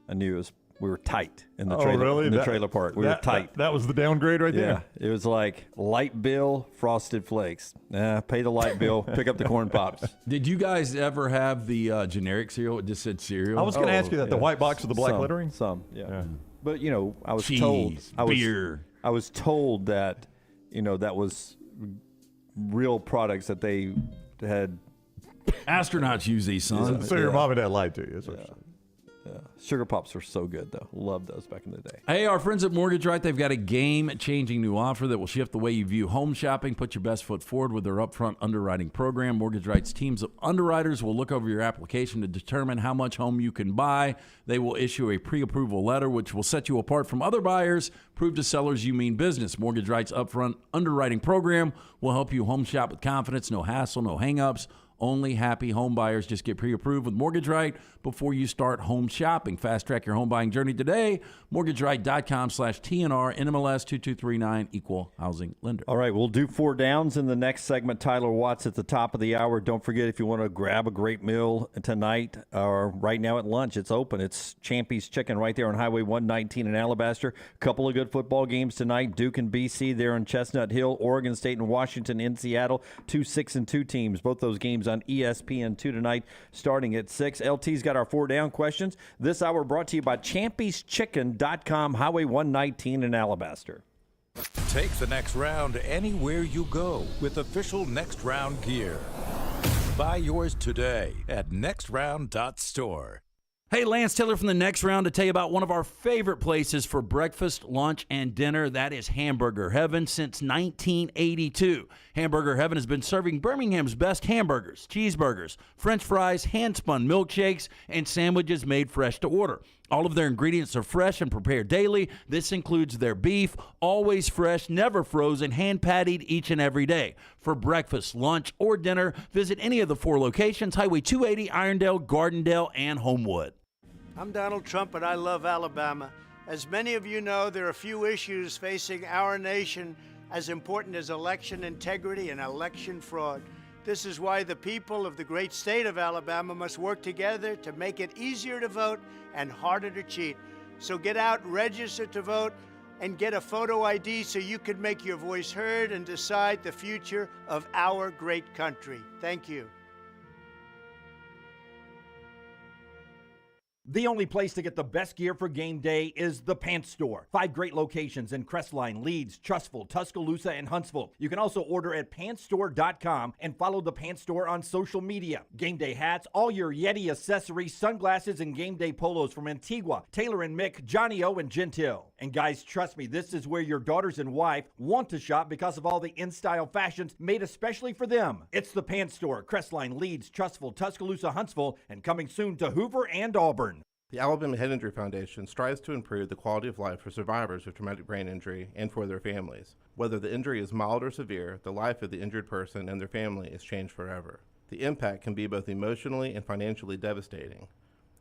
I knew we were tight in the trailer. Really? In the trailer park, we were tight. That was the downgrade right Yeah, there. it was like light bill, Frosted Flakes. Pay the light bill, pick up the Corn Pops. Did you guys ever have the generic cereal? It just said cereal. I was going to ask you that. The white box with the black Some, lettering? Some, yeah. Yeah. But I was Cheese, told, beer. I was told that, that was real products that they had. Astronauts use these, son. So your mom and dad lied to you. Is what you're saying. Sugar Pops were so good, though. Loved those back in the day. Hey, our friends at Mortgage Right, they've got a game-changing new offer that will shift the way you view home shopping. Put your best foot forward with their upfront underwriting program. Mortgage Right's teams of underwriters will look over your application to determine how much home you can buy. They will issue a pre-approval letter, which will set you apart from other buyers. Prove to sellers you mean business. Mortgage Right's upfront underwriting program will help you home shop with confidence. No hassle, no hang-ups. Only happy home buyers. Just get pre-approved with Mortgage Right before you start home shopping. Fast track your home buying journey today. MortgageRight.com/TNR, NMLS 2239, Equal Housing Lender. All right, we'll do 4 downs in the next segment. Tyler Watts at the top of the hour. Don't forget, if you want to grab a great meal tonight or right now at lunch, it's open. It's Champy's Chicken right there on Highway 119 in Alabaster. Couple of good football games tonight. Duke and BC there on Chestnut Hill. Oregon State and Washington in Seattle. 2 6-2 teams. Both those games on ESPN2 tonight, starting at 6. LT's got our 4 down questions. This hour brought to you by Champy'sChicken.com, Highway 119 in Alabaster. Take the next round anywhere you go with official Next Round gear. Buy yours today at nextround.store. Hey, Lance Taylor from the Next Round to tell you about one of our favorite places for breakfast, lunch, and dinner. That is Hamburger Heaven since 1982. Hamburger Heaven has been serving Birmingham's best hamburgers, cheeseburgers, French fries, hand-spun milkshakes, and sandwiches made fresh to order. All of their ingredients are fresh and prepared daily. This includes their beef, always fresh, never frozen, hand-pattied each and every day. For breakfast, lunch, or dinner, visit any of the 4 locations, Highway 280, Irondale, Gardendale, and Homewood. I'm Donald Trump, and I love Alabama. As many of you know, there are few issues facing our nation as important as election integrity and election fraud. This is why the people of the great state of Alabama must work together to make it easier to vote and harder to cheat. So get out, register to vote, and get a photo ID so you can make your voice heard and decide the future of our great country. Thank you. The only place to get the best gear for game day is the Pants Store. 5 great locations in Crestline, Leeds, Trussville, Tuscaloosa, and Huntsville. You can also order at PantsStore.com and follow the Pants Store on social media. Game day hats, all your Yeti accessories, sunglasses, and game day polos from Antigua, Taylor and Mick, Johnny O, and Gentile. And guys, trust me, this is where your daughters and wife want to shop because of all the in-style fashions made especially for them. It's the Pants Store, Crestline, Leeds, Trussville, Tuscaloosa, Huntsville, and coming soon to Hoover and Auburn. The Alabama Head Injury Foundation strives to improve the quality of life for survivors of traumatic brain injury and for their families. Whether the injury is mild or severe, the life of the injured person and their family is changed forever. The impact can be both emotionally and financially devastating.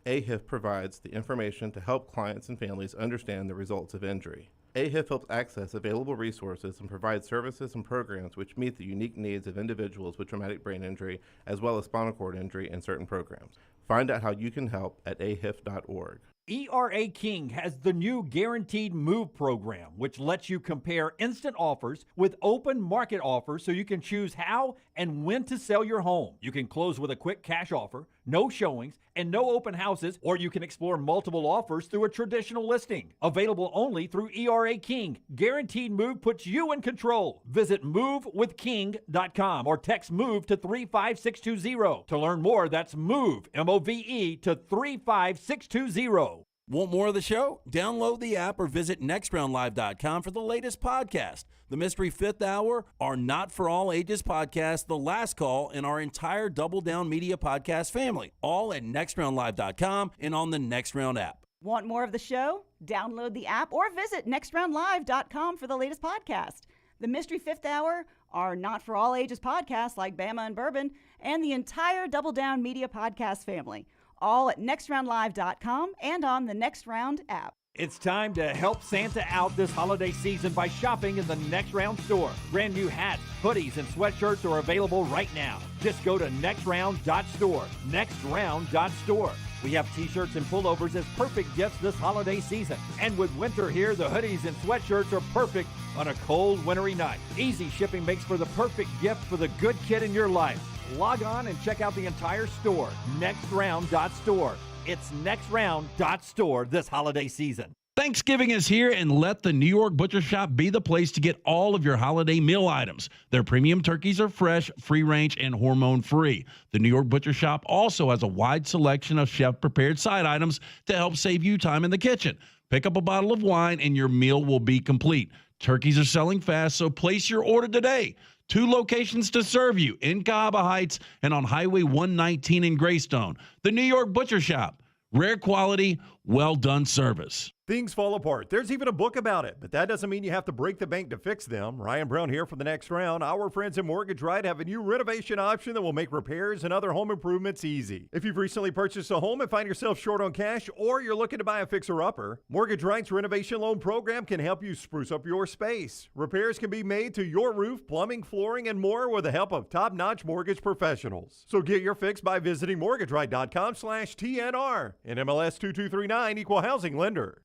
AHIF provides the information to help clients and families understand the results of injury. AHIF helps access available resources and provides services and programs which meet the unique needs of individuals with traumatic brain injury as well as spinal cord injury in certain programs. Find out how you can help at ahif.org. ERA King has the new Guaranteed Move program, which lets you compare instant offers with open market offers so you can choose how and when to sell your home. You can close with a quick cash offer, no showings, and no open houses, or you can explore multiple offers through a traditional listing. Available only through ERA King. Guaranteed Move puts you in control. Visit movewithking.com or text MOVE to 35620. To learn more, that's MOVE, M-O-V-E, to 35620. Want more of the show? Download the app or visit nextroundlive.com for the latest podcast. The Mystery Fifth Hour, our Not For All Ages podcast, The Last Call, and our entire Double Down Media podcast family, all at nextroundlive.com and on the Next Round app. Want more of the show? Download the app or visit nextroundlive.com for the latest podcast. The Mystery Fifth Hour, our Not For All Ages podcast like Bama and Bourbon, and the entire Double Down Media podcast family, all at nextroundlive.com and on the Next Round app. It's time to help Santa out this holiday season by shopping in the Next Round store. Brand new hats, hoodies, and sweatshirts are available right now. Just go to nextround.store, nextround.store. We have t-shirts and pullovers as perfect gifts this holiday season. And with winter here, the hoodies and sweatshirts are perfect on a cold, wintry night. Easy shipping makes for the perfect gift for the good kid in your life. Log on and check out the entire store, nextround.store. It's nextround.store this holiday season. Thanksgiving is here, and let the New York Butcher Shop be the place to get all of your holiday meal items. Their premium turkeys are fresh, free-range, and hormone-free. The New York Butcher Shop also has a wide selection of chef-prepared side items to help save you time in the kitchen. Pick up a bottle of wine, and your meal will be complete. Turkeys are selling fast, so place your order today. 2 locations to serve you, in Cahaba Heights and on Highway 119 in Greystone. The New York Butcher Shop. Rare quality, well-done service. Things fall apart. There's even a book about it, but that doesn't mean you have to break the bank to fix them. Ryan Brown here for the Next Round. Our friends at Mortgage Right have a new renovation option that will make repairs and other home improvements easy. If you've recently purchased a home and find yourself short on cash, or you're looking to buy a fixer-upper, Mortgage Right's renovation loan program can help you spruce up your space. Repairs can be made to your roof, plumbing, flooring, and more with the help of top-notch mortgage professionals. So get your fix by visiting mortgageright.com/TNR. And MLS 2239, Equal Housing Lender.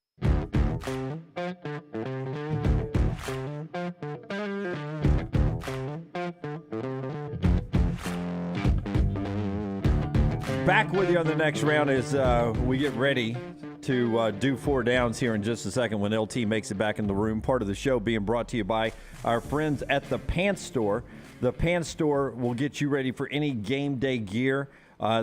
Back with you on the next round as we get ready to do 4 downs here in just a second when LT makes it back in the room. Part of the show being brought to you by our friends at the Pants Store. The Pants Store will get you ready for any game day gear.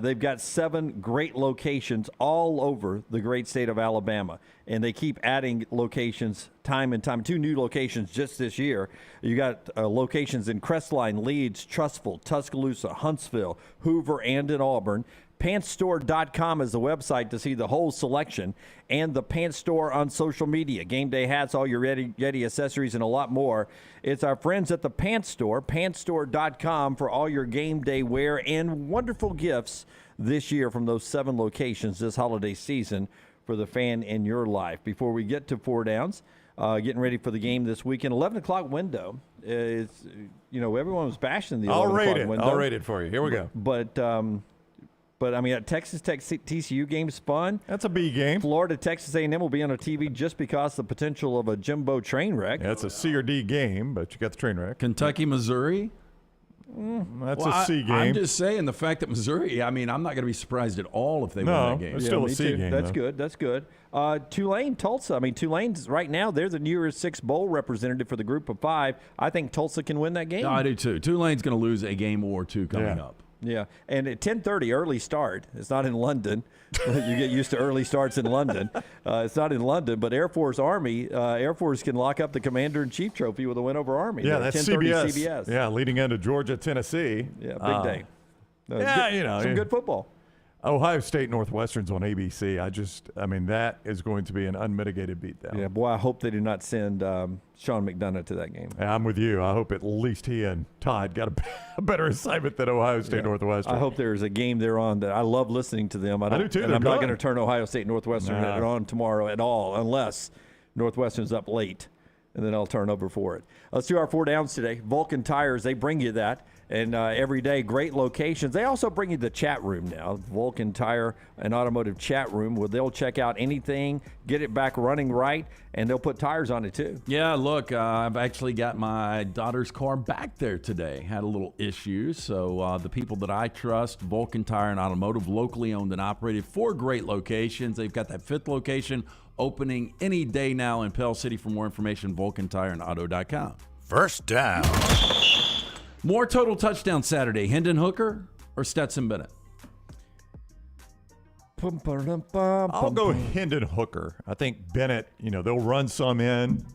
They've got 7 great locations all over the great state of Alabama, and they keep adding locations time and time. 2 new locations just this year. You got locations in Crestline, Leeds, Trussville, Tuscaloosa, Huntsville, Hoover, and in Auburn. PantsStore.com is the website to see the whole selection, and the Pants Store on social media. Game day hats, all your Yeti accessories, and a lot more. It's our friends at the Pants Store, PantsStore.com, for all your game day wear and wonderful gifts this year from those 7 locations this holiday season for the fan in your life. Before we get to 4 downs, getting ready for the game this weekend, 11 o'clock window. Everyone was bashing the 11 o'clock window. I'll rate it for you. Here we go. But, I mean, that Texas Tech TCU game's fun. That's a B game. Florida, Texas A&M will be on a TV just because of the potential of a Jimbo train wreck. Yeah, it's a C or D game, but you got the train wreck. Kentucky, Missouri. That's a C game. I'm just saying the fact that Missouri, I'm not going to be surprised at all if they win that game. It's still a C game. That's good. That's good. Tulane, Tulsa. I mean, Tulane's right now, they're the New Year's 6 bowl representative for the group of 5. I think Tulsa can win that game. No, I do too. Tulane's going to lose a game or 2 coming up. Yeah, and at 10:30, early start. It's not in London. You get used to early starts in London. It's not in London, but Air Force Army, Air Force can lock up the Commander-in-Chief trophy with a win over Army. Yeah, that's CBS. Yeah, leading into Georgia, Tennessee. Yeah, big day. Some good football. Ohio State Northwestern's on ABC. That is going to be an unmitigated beatdown. Yeah, boy, I hope they do not send Sean McDonough to that game. Yeah, I'm with you. I hope at least he and Todd got a better assignment than Ohio State Northwestern. I hope there's a game they're on that I love listening to them. I do too. And I'm not going to turn Ohio State Northwestern on tomorrow at all unless Northwestern's up late, and then I'll turn over for it. Let's do our 4 downs today. Vulcan Tires, they bring you that. And every day, great locations. They also bring you the chat room now, Vulcan Tire and Automotive Chat Room, where they'll check out anything, get it back running right, and they'll put tires on it too. Yeah, look, I've actually got my daughter's car back there today. Had a little issue, so the people that I trust, Vulcan Tire and Automotive, locally owned and operated, 4 great locations. They've got that 5th location opening any day now in Pell City. For more information, VulcanTireandAuto.com. First down. More total touchdowns Saturday, Hendon Hooker or Stetson Bennett? I'll go Hendon Hooker. I think Bennett, they'll run some in.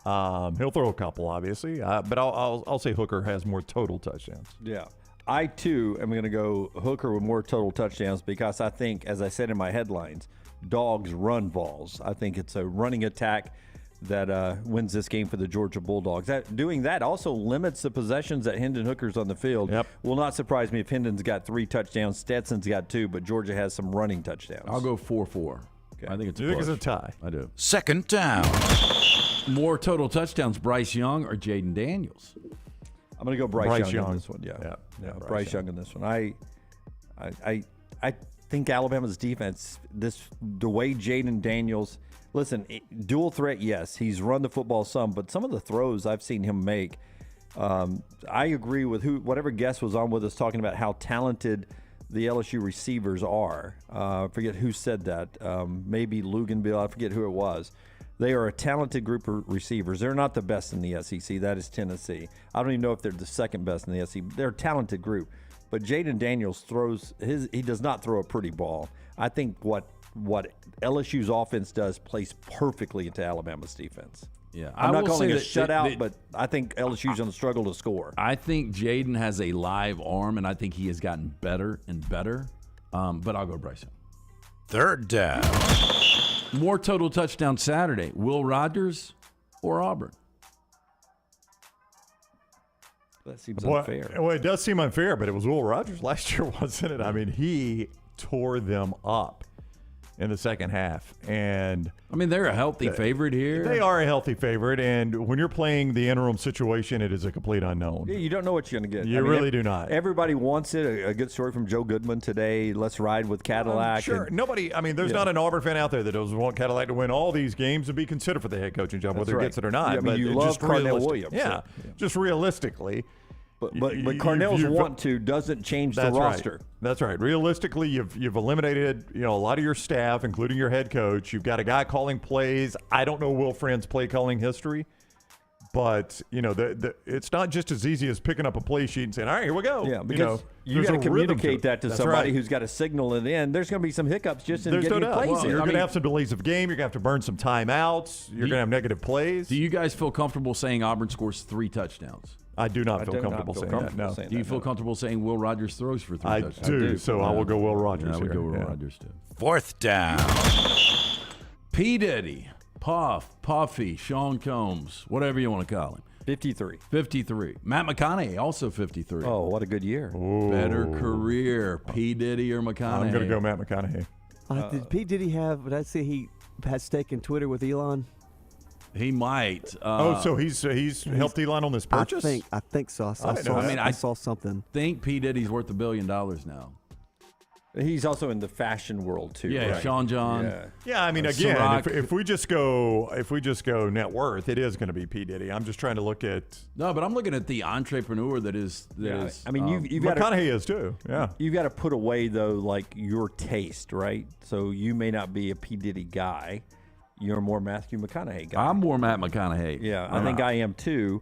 He'll throw a couple, obviously, but I'll say Hooker has more total touchdowns. Yeah. I, too, am going to go Hooker with more total touchdowns because I think, as I said in my headlines, dogs run balls. I think it's a running attack that wins this game for the Georgia Bulldogs. Doing that also limits the possessions that Hendon Hooker's on the field. Yep. Will not surprise me if Hendon's got 3 touchdowns, Stetson's got 2, but Georgia has some running touchdowns. I'll go 4-4. Okay. I think it's a think it's a tie? I do. Second down. More total touchdowns, Bryce Young or Jaden Daniels? I'm going to go Bryce Young in this one. Yeah, Bryce Young in this one. I think Alabama's defense, the way Jaden Daniels. Listen, dual threat, yes. He's run the football some, but some of the throws I've seen him make, I agree with whatever guest was on with us talking about how talented the LSU receivers are. I forget who said that. Maybe Luganville. I forget who it was. They are a talented group of receivers. They're not the best in the SEC. That is Tennessee. I don't even know if they're the second best in the SEC. They're a talented group. But Jaden Daniels he does not throw a pretty ball. I think what LSU's offense does plays perfectly into Alabama's defense. Yeah, I'm not calling it a shutout, but I think LSU's going to struggle to score. I think Jaden has a live arm, and I think he has gotten better and better. But I'll go Bryce Young. Third down. More total touchdowns Saturday, Will Rogers or Auburn? That seems unfair. Well, it does seem unfair, but it was Will Rogers last year, wasn't it? I mean, he tore them up in the second half. And they're a healthy favorite here. They are a healthy favorite. And when you're playing the interim situation, it is a complete unknown. Yeah, you don't know what you're going to get. You really do not. Everybody wants it. A good story from Joe Goodman today. Let's ride with Cadillac. Sure. Nobody, there's not an Auburn fan out there that doesn't want Cadillac to win all these games and be considered for the head coaching job, whether he gets it or not. You love Carnell Williams. Yeah, just realistically. But Cornell's want to doesn't change the roster. Right. That's right. Realistically, you've eliminated a lot of your staff, including your head coach. You've got a guy calling plays. I don't know Will Friend's play calling history, but it's not just as easy as picking up a play sheet and saying, "All right, here we go." Yeah, because you got to communicate that to somebody who's got to signal it in. There's going to be some hiccups just in getting plays in. You're going to have some delays of game. You're going to have to burn some timeouts. You're going to have negative plays. Do you guys feel comfortable saying Auburn scores 3 touchdowns? I do not feel comfortable saying that. No. Do you feel comfortable saying Will Rogers throws for 3 touchdowns? I do. So I will go Will Rogers. I would go Will Rogers too. 4th down. P. Diddy, Puff, Puffy, Sean Combs, whatever you want to call him. 53. Matt McConaughey, also 53. Oh, what a good year. Better career, P. Diddy or McConaughey? I'm going to go Matt McConaughey. Did P. Diddy have, did I say he had stake in Twitter with Elon? He might. So he's helped Elon on this purchase? I think so. I saw something. I think P. Diddy's worth $1 billion now. He's also in the fashion world too. Yeah, right? Sean John. Yeah, I mean, again, if we just go net worth, it is going to be P. Diddy. I'm just trying to look at. No, but I'm looking at the entrepreneur that is. I mean, you've got McConaughey is too. Yeah, you've got to put away though, like your taste, right? So you may not be a P. Diddy guy. You're more Matthew McConaughey guy. I'm more Matt McConaughey. Yeah, I think I am too.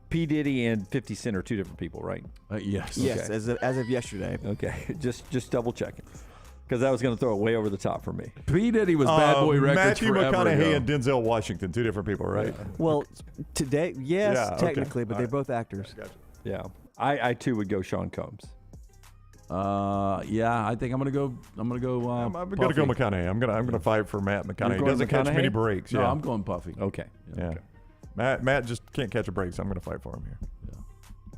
P. Diddy and 50 Cent are 2 different people, right? Yes. Yes, as of yesterday. Okay, just double checking. Because that was going to throw it way over the top for me. P. Diddy was Bad Boy Records Matthew forever McConaughey ago. and Denzel Washington, 2 different people, right? Yeah. Well, today, yes, Yeah, okay. technically, but they're both actors. Gotcha. Yeah, I too would go Sean Combs. Yeah, I think I'm gonna go. I'm going to go McConaughey. I'm gonna fight for Matt McConaughey. He doesn't catch many breaks. No, yeah. I'm going Puffy. Okay. Yeah. Okay. Matt just can't catch a break, so I'm going to fight for him here.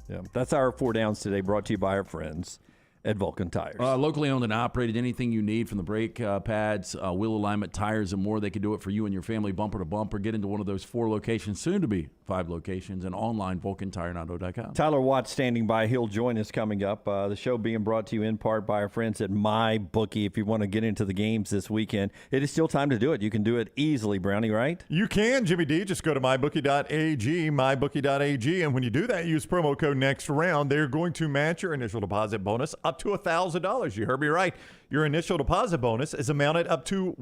Yeah, that's our 4 downs today, brought to you by our friends at Vulcan Tires. Locally owned and operated. Anything you need from the brake pads, wheel alignment, tires, and more, they can do it for you and your family, bumper to bumper. Get into one of those 4 locations, soon to be 5 locations, and online, VulcanTireNauto.com. Tyler Watt standing by. He'll join us coming up. The show being brought to you in part by our friends at MyBookie. If you want to get into the games this weekend, it is still time to do it. You can do it easily, Brownie, right? You can, Jimmy D. Just go to mybookie.ag, mybookie.ag, and when you do that, use promo code NEXTROUND. They're going to match your initial deposit bonus up to $1,000. You heard me right. Your initial deposit bonus is matched up to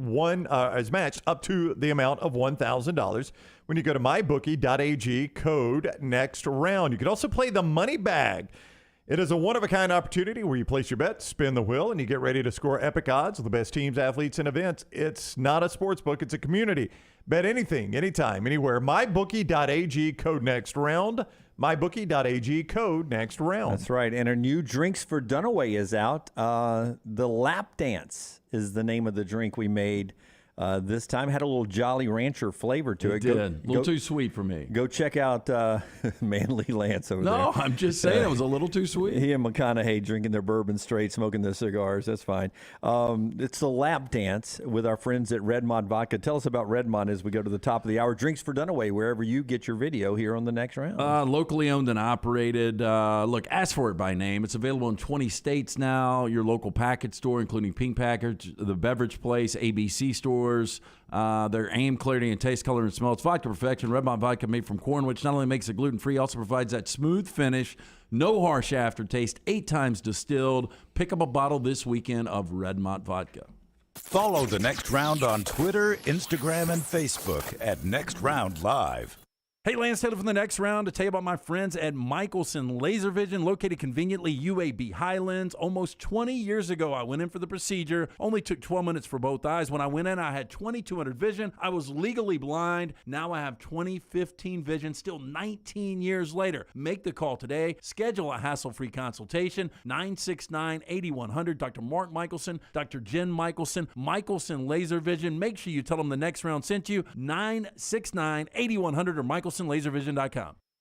the amount of $1,000 when you go to mybookie.ag, code NEXTROUND. You can also play the money bag. It is a one-of-a-kind opportunity where you place your bet, spin the wheel, and you get ready to score epic odds with the best teams, athletes, and events. It's not a sports book. It's a community. Bet anything, anytime, anywhere. mybookie.ag, code NEXTROUND. mybookie.ag, code NEXTROUND. That's right. And our new Drinks for Dunaway is out. The Lap Dance is the name of the drink we made this time. Had a little Jolly Rancher flavor to it. It did. A little too sweet for me. Go check out Manly Lance over there. No, I'm just saying it was a little too sweet. He and McConaughey drinking their bourbon straight, smoking their cigars. That's fine. It's the Lap Dance with our friends at Redmond Vodka. Tell us about Redmond as we go to the top of the hour. Drinks for Dunaway, wherever you get your video here on the next round. Locally owned and operated. Look, ask for it by name. It's available in 20 states now. Your local package store, including Pink Package, the Beverage Place, ABC stores. Their aim, clarity, and taste, color, and smell. It's vodka perfection. Redmond vodka made from corn, which not only makes it gluten-free, also provides that smooth finish, no harsh aftertaste, 8 times distilled. Pick up a bottle this weekend of Redmond vodka. Follow the Next Round on Twitter, Instagram, and Facebook at Next Round Live. Hey, Lance Taylor from the Next Round to tell you about my friends at Michelson Laser Vision, located conveniently UAB Highlands. Almost 20 years ago, I went in for the procedure. Only took 12 minutes for both eyes. When I went in, I had 2200 vision. I was legally blind. Now I have 20/15 vision, still 19 years later. Make the call today. Schedule a hassle-free consultation, 969-8100. Dr. Mark Michelson, Dr. Jen Michelson, Michelson Laser Vision. Make sure you tell them the Next Round sent you, 969-8100 or MichelsonLaserVision.com.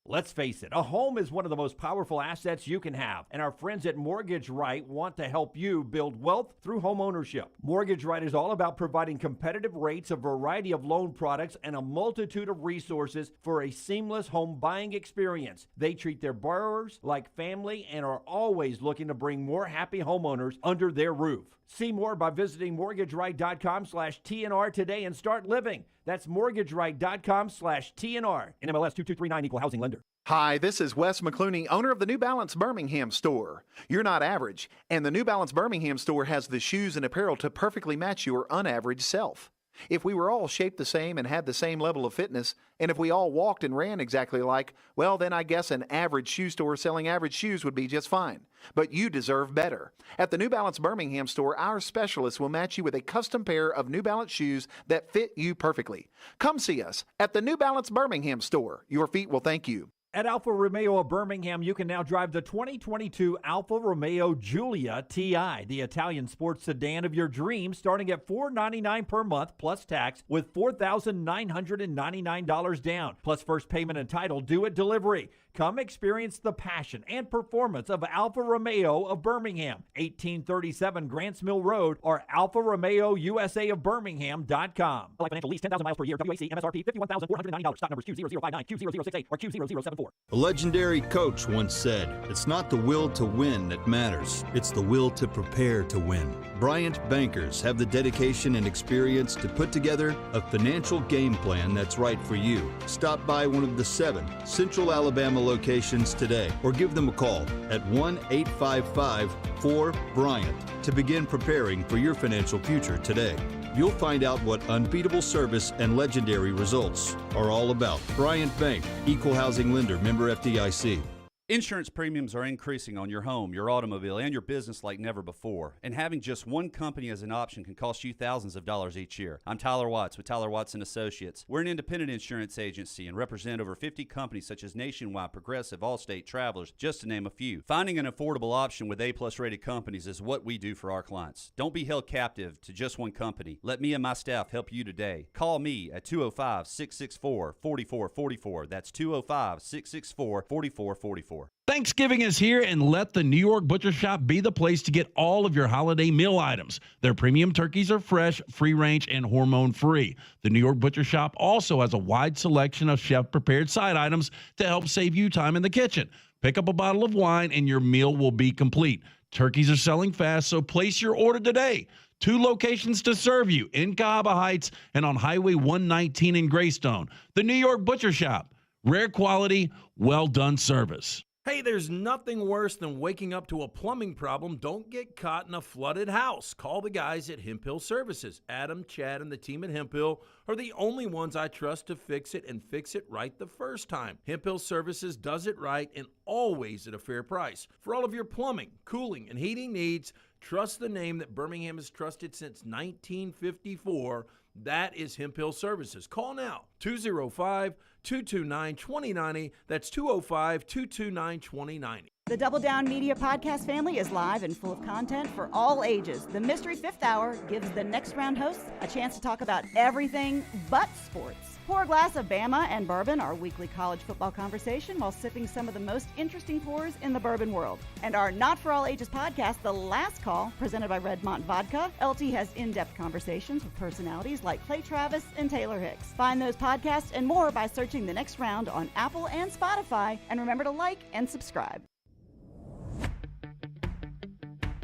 Let's face it, a home is one of the most powerful assets you can have, and our friends at Mortgage Right want to help you build wealth through home ownership. Mortgage Right is all about providing competitive rates, a variety of loan products, and a multitude of resources for a seamless home buying experience. They treat their borrowers like family and are always looking to bring more happy homeowners under their roof. See more by visiting mortgageright.com/TNR today and start living. That's mortgageright.com/TNR. NMLS 2239, Equal Housing Lender. lender. Hi, this is Wes McClooney, owner of the New Balance Birmingham store. You're not average, and the New Balance Birmingham store has the shoes and apparel to perfectly match your unaverage self. If we were all shaped the same and had the same level of fitness, and if we all walked and ran exactly alike, well, then I guess an average shoe store selling average shoes would be just fine. But you deserve better. At the New Balance Birmingham store, our specialists will match you with a custom pair of New Balance shoes that fit you perfectly. Come see us at the New Balance Birmingham store. Your feet will thank you. At Alfa Romeo of Birmingham, you can now drive the 2022 Alfa Romeo Giulia TI, the Italian sports sedan of your dreams, starting at $499 per month plus tax with $4,999 down, plus first payment and title due at delivery. Come experience the passion and performance of Alfa Romeo of Birmingham, 1837 Grants Mill Road, or AlfaRomeoUSAofBirmingham.com. Like financial lease, 10,000 miles per year, WAC, MSRP, $51,490. Stock numbers Q0059, Q0068, or Q0074. A legendary coach once said, "It's not the will to win that matters, it's the will to prepare to win." Bryant bankers have the dedication and experience to put together a financial game plan that's right for you. Stop by one of the 7 Central Alabama locations today or give them a call at 1-855-4-BRYANT to begin preparing for your financial future today. You'll find out what unbeatable service and legendary results are all about. Bryant Bank, Equal Housing Lender, member FDIC. Insurance premiums are increasing on your home, your automobile, and your business like never before. And having just one company as an option can cost you thousands of dollars each year. I'm Tyler Watts with Tyler Watts & Associates. We're an independent insurance agency and represent over 50 companies such as Nationwide, Progressive, Allstate, Travelers, just to name a few. Finding an affordable option with A-plus rated companies is what we do for our clients. Don't be held captive to just one company. Let me and my staff help you today. Call me at 205-664-4444. That's 205-664-4444. Thanksgiving is here, and let the New York Butcher Shop be the place to get all of your holiday meal items. Their premium turkeys are fresh, free-range, and hormone-free. The New York Butcher Shop also has a wide selection of chef-prepared side items to help save you time in the kitchen. Pick up a bottle of wine, and your meal will be complete. Turkeys are selling fast, so place your order today. 2 locations to serve you, in Cahaba Heights and on Highway 119 in Greystone. The New York Butcher Shop. Rare quality, well-done service. Hey, there's nothing worse than waking up to a plumbing problem. Don't get caught in a flooded house. Call the guys at Hemp Hill Services. Adam, Chad, and the team at Hemp Hill are the only ones I trust to fix it and fix it right the first time. Hemp Hill Services does it right and always at a fair price. For all of your plumbing, cooling, and heating needs, trust the name that Birmingham has trusted since 1954. That is Hemp Hill Services. Call now, 205-229-2090. That's 205-229-2090. The Double Down Media podcast family is live and full of content for all ages. The Mystery Fifth Hour gives the Next Round hosts a chance to talk about everything but sports. Pour a glass of Bama and bourbon, our weekly college football conversation, while sipping some of the most interesting pours in the bourbon world. And our Not For All Ages podcast, The Last Call, presented by Redmont Vodka. LT has in-depth conversations with personalities like Clay Travis and Taylor Hicks. Find those podcasts and more by searching The Next Round on Apple and Spotify. And remember to like and subscribe.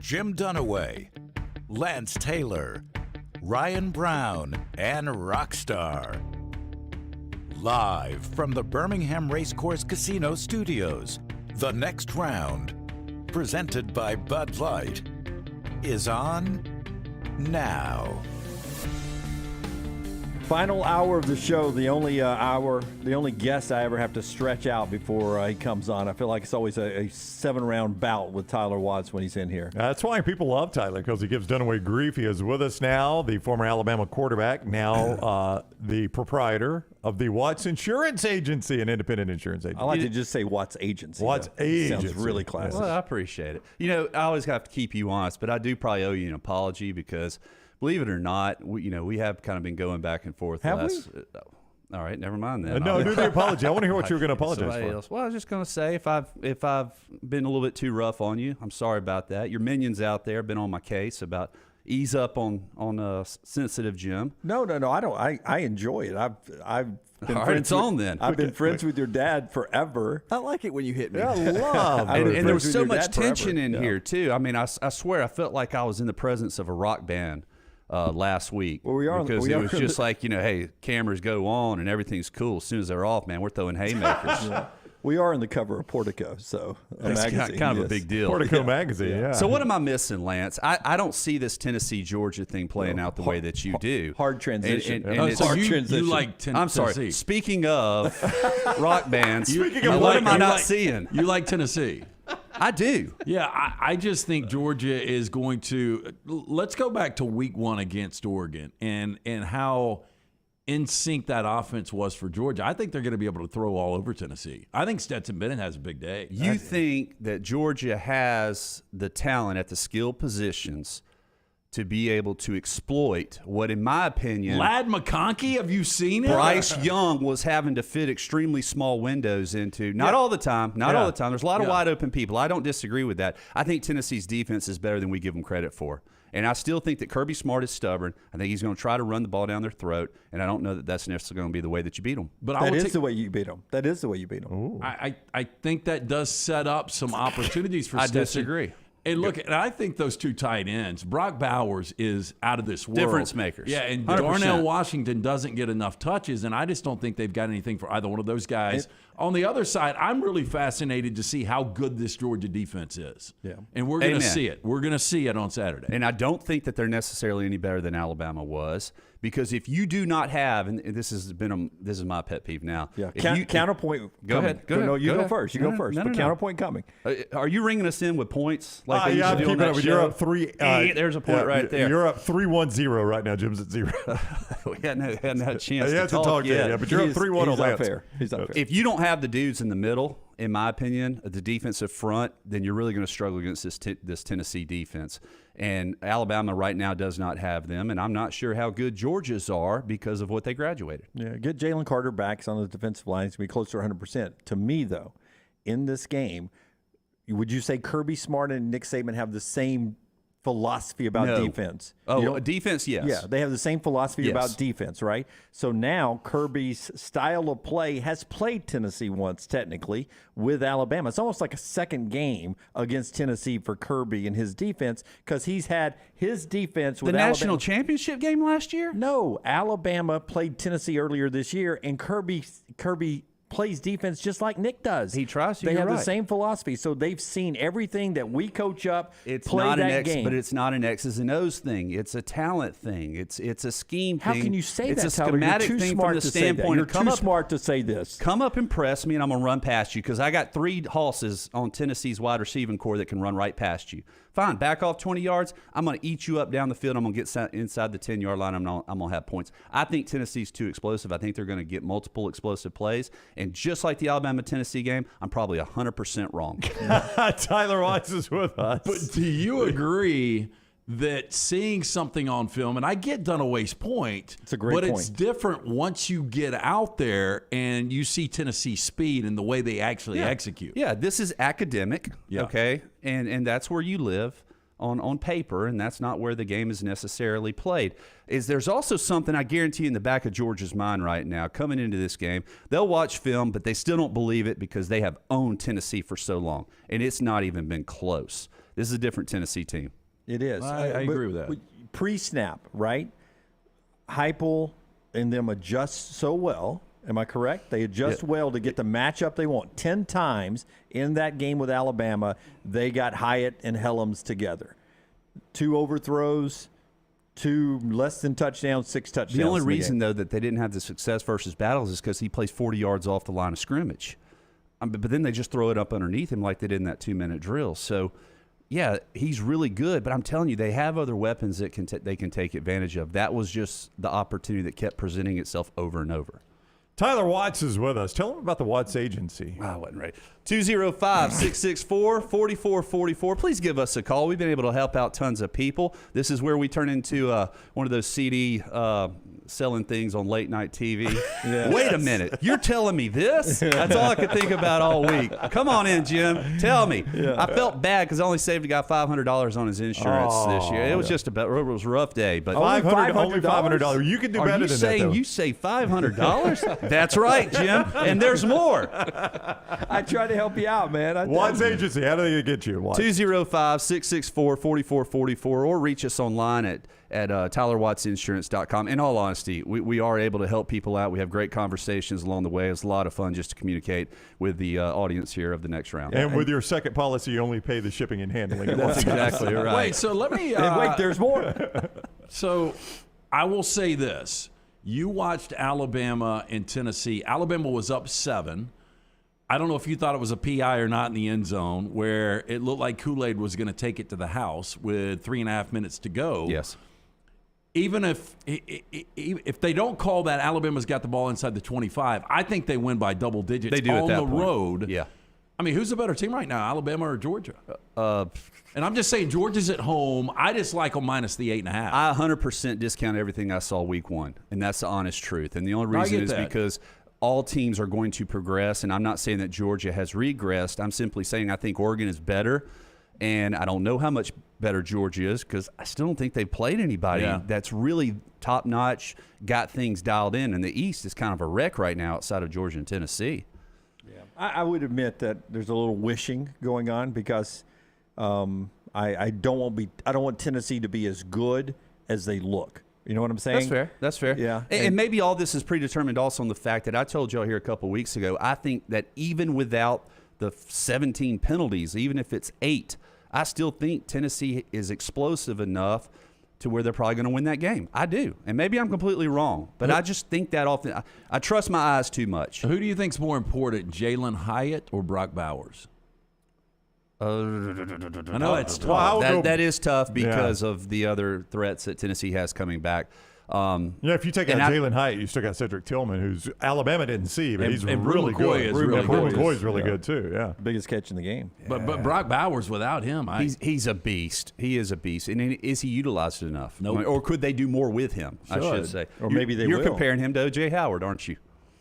Jim Dunaway, Lance Taylor, Ryan Brown, and Rockstar. Live from the Birmingham Racecourse Casino Studios, The Next Round, presented by Bud Light, is on now. Final hour of the show, the only guest I ever have to stretch out before he comes on. I feel like it's always a 7-round bout with Tyler Watts when he's in here. That's why people love Tyler, because he gives Dunaway grief. He is with us now, the former Alabama quarterback, now the proprietor of the Watts Insurance Agency, an independent insurance agency. I like to just say Watts Agency. Watts Agency. Sounds really classy. Well, I appreciate it. You know, I always have to keep you honest, but I do probably owe you an apology because, believe it or not, we have kind of been going back and forth. Have we? All right, never mind then. No, do the apology. I want to hear what you were going to apologize for. Else. Well, I was just going to say if I've been a little bit too rough on you, I'm sorry about that. Your minions out there have been on my case about ease up on sensitive Jim. No, I don't. I enjoy it. I've been all right, it's on then. I've been friends with your dad forever. I like it when you hit me. I love and there was so much tension in here too. I mean, I swear I felt like I was in the presence of a rock band last week. Well, we are, because it was just like, hey, cameras go on and everything's cool. As soon as they're off, man, we're throwing haymakers. We are on the cover of Portico, so a That's magazine. kind of a yes. big deal. Portico magazine, yeah. So what am I missing, Lance? I don't see this Tennessee-Georgia thing playing out the way that you do. Hard transition. And so hard you transition. like Tennessee. I'm sorry. Speaking of rock bands, You what like- am I you not like- seeing? You like Tennessee. I do. Yeah, I just think Georgia is going to. Let's go back to week 1 against Oregon and how in sync that offense was for Georgia. I think they're going to be able to throw all over Tennessee. I think Stetson Bennett has a big day. You think that Georgia has the talent at the skill positions to be able to exploit what, in my opinion, Lad McConkey, have you seen it? Bryce Young was having to fit extremely small windows into. Not all the time. Not all the time. There's a lot of wide open people. I don't disagree with that. I think Tennessee's defense is better than we give them credit for. And I still think that Kirby Smart is stubborn. I think he's going to try to run the ball down their throat, and I don't know that that's necessarily going to be the way that you beat them. But That is the way you beat them. That is the way you beat them. Ooh. I think that does set up some opportunities for I Stetson. disagree. And look, and I think those two tight ends, Brock Bowers is out of this world. Difference makers. Yeah, and 100%. Darnell Washington doesn't get enough touches, and I just don't think they've got anything for either one of those guys. On the other side, I'm really fascinated to see how good this Georgia defense is. Yeah. And we're going to Amen. see it. We're going to see it on Saturday. And I don't think that they're necessarily any better than Alabama was, because if you do not have, and this is my pet peeve now. Yeah. If you- Counterpoint. Go coming. ahead. Go ahead. No, you Go go ahead. first. You No, go no, first. no, But no, no. counterpoint coming. Are you ringing us in with points like they Yeah, used I'm to do on keeping that up with show? You're up 3. There's a point right there. You're up 3-1-0 right now. Jim's at 0. We hadn't had a chance He to hasn't talk talked yet. yet. Yeah, but you're up 3-1 on He's not Lance. fair. He's not fair. If you don't have the dudes in the middle, in my opinion, the defensive front, then you're really going to struggle against this Tennessee defense. And Alabama right now does not have them, and I'm not sure how good Georgia's are because of what they graduated. Yeah, get Jalen Carter back on the defensive line. It's going to be close to 100%. To me, though, in this game, would you say Kirby Smart and Nick Saban have the same philosophy about No. defense? Oh, defense, yes. Yeah, they have the same philosophy Yes. about defense, right? So now Kirby's style of play has played Tennessee once, technically, with Alabama. It's almost like a second game against Tennessee for Kirby and his defense because he's had his defense with The Alabama. national championship game last year? No, Alabama played Tennessee earlier this year, and Kirby plays defense just like Nick does. He tries to. They You're have the right. same philosophy, so they've seen everything that we coach up. It's play not that an X, game. but it's not an X's and O's thing. It's a talent thing. It's a scheme How thing. can you say it's that, a Tyler? You're schematic too thing smart from the to say that. standpoint You're of come too up, smart to say this. Come up and press me, and I'm gonna run past you because I got 3 hosses on Tennessee's wide receiving core that can run right past you. Fine, back off 20 yards. I'm going to eat you up down the field. I'm going to get inside the 10-yard line. I'm going to have points. I think Tennessee's too explosive. I think they're going to get multiple explosive plays. And just like the Alabama-Tennessee game, I'm probably 100% wrong. Tyler Watts is with us. But do you agree that seeing something on film, and I get Dunaway's point, It's a great but point. it's different once you get out there and you see Tennessee speed and the way they actually execute. Yeah, this is academic, okay? And that's where you live on paper, and that's not where the game is necessarily played. There's also something I guarantee in the back of Georgia's mind right now coming into this game. They'll watch film, but they still don't believe it because they have owned Tennessee for so long, and it's not even been close. This is a different Tennessee team. It is. I agree with that. Pre-snap, right? Heupel and them adjust so well. Am I correct? They adjust well to get the matchup they want. 10 times in that game with Alabama, they got Hyatt and Helms together. 2 overthrows, 2 less than touchdowns, 6 touchdowns. The only in reason, game. though, that they didn't have the success versus Battles is because he plays 40 yards off the line of scrimmage. But then they just throw it up underneath him like they did in that 2-minute drill. So, yeah, he's really good. But I'm telling you, they have other weapons that they can take advantage of. That was just the opportunity that kept presenting itself over and over. Tyler Watts is with us. Tell him about the Watts Agency. I wasn't ready. 205-664-4444. Please give us a call. We've been able to help out tons of people. This is where we turn into one of those CD selling things on late night TV. Yes. Wait a minute. You're telling me this? That's all I could think about all week. Come on in, Jim. Tell me. I felt bad because I only saved a guy $500 on his insurance this year. It was just it was a rough day. But Only $500. You can do better than that, though. You saved $500? That's right, Jim. And there's more. I tried to help you out, man. Watts Agency. How do they get you? Watts. 205-664-4444 or reach us online at at TylerWattsInsurance.com. In all honesty, we are able to help people out. We have great conversations along the way. It's a lot of fun just to communicate with the audience here of the next round. And with your second policy, you only pay the shipping and handling. That's exactly right. Wait, so let me. Wait, there's more. So I will say this. You watched Alabama and Tennessee. Alabama was up 7. I don't know if you thought it was a PI or not in the end zone where it looked like Kool-Aid was going to take it to the house with 3.5 minutes to go. Yes. Even if they don't call that, Alabama's got the ball inside the 25, I think they win by double digits. They do on at that the point. road. Yeah. I mean, who's the better team right now, Alabama or Georgia? And I'm just saying Georgia's at home. I just like them minus the 8.5. I 100% discount everything I saw week 1, and that's the honest truth. And the only reason is because all teams are going to progress, and I'm not saying that Georgia has regressed. I'm simply saying I think Oregon is better, and I don't know how much better Georgia is because I still don't think they've played anybody that's really top-notch, got things dialed in. And the East is kind of a wreck right now outside of Georgia and Tennessee. Yeah, I would admit that there's a little wishing going on because I don't want Tennessee to be as good as they look. You know what I'm saying? That's fair. Yeah. And maybe all this is predetermined also on the fact that I told y'all here a couple weeks ago, I think that even without the 17 penalties, even if it's 8, I still think Tennessee is explosive enough to where they're probably going to win that game. I do. And maybe I'm completely wrong, but I just think that often. I trust my eyes too much. Who do you think's more important, Jalen Hyatt or Brock Bowers? I know it's tough. That is tough because of the other threats that Tennessee has coming back. If you take out Jalen Hyatt, you still got Cedric Tillman, who's Alabama didn't see, but he's and really good. Brew McCoy's really good too. Yeah, biggest catch in the game. But Brock Bowers, without him, he's a beast. He is a beast. And is he utilized enough? No. Or could they do more with him? I should say. Or maybe You're will. comparing him to O.J. Howard, aren't you?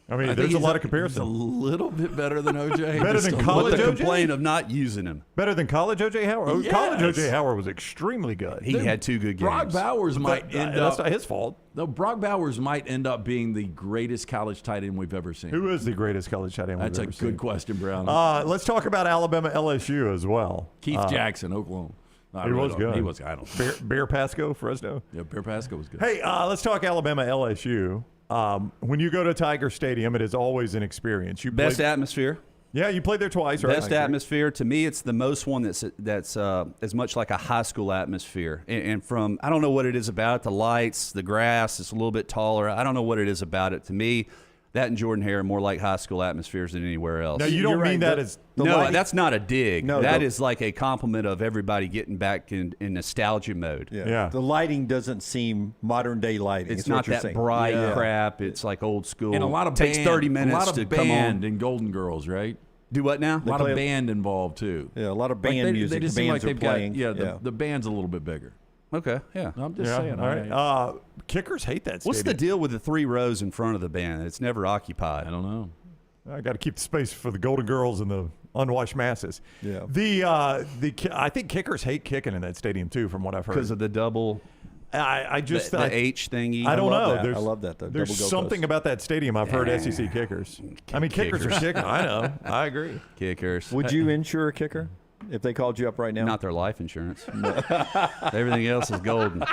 I mean, there's a lot of comparison. He's a little bit better than O.J. Better than college With the O.J.? complaint of not using him. Better than college O.J. Howard? Yes. College O.J. Howard was extremely good. He had 2 good games. Brock Bowers might end up. That's not his fault. No, Brock Bowers might end up being the greatest college tight end we've ever seen. Who is the greatest college tight end we've That's ever a seen? good question, Brown. Let's talk about Alabama LSU as well. Keith Jackson, Oklahoma. He was good. He was. I don't know. Bear Pasco, Fresno. Yeah, Bear Pasco was good. Hey, let's talk Alabama LSU. When you go to Tiger Stadium, it is always an experience. Best atmosphere. Yeah, you played there twice, right? Best atmosphere. To me, it's the most one that's as much like a high school atmosphere. And from, I don't know what it is about it, the lights, the grass, it's a little bit taller. I don't know what it is about it. To me, that and Jordan Hare are more like high school atmospheres than anywhere else. No, you don't mean that as no, lighting. that's not a dig. No, that is like a compliment of everybody getting back in nostalgia mode. Yeah. The lighting doesn't seem modern day lighting. It's is what not you're that saying. bright crap. It's like old school. And a lot of takes band, 30 minutes a lot of to band come on. and Golden Girls, right? Do what now? A lot of band involved too. Yeah, a lot of band music. They just the seem bands like are they've playing. got the band's a little bit bigger. Okay, yeah. I'm just saying. All right. Kickers hate that stadium. What's the deal with the 3 rows in front of the band? It's never occupied. I don't know. I got to keep the space for the Golden Girls and the unwashed masses. Yeah. I think kickers hate kicking in that stadium too, from what I've heard. Because of the double. I just the H thingy. I don't know. I love that. Though. There's Double something goalpost. about that stadium. I've heard SEC kickers. I mean, kickers are kicking. I know. I agree. Kickers. Would you insure a kicker if they called you up right now? Not their life insurance. Everything else is golden.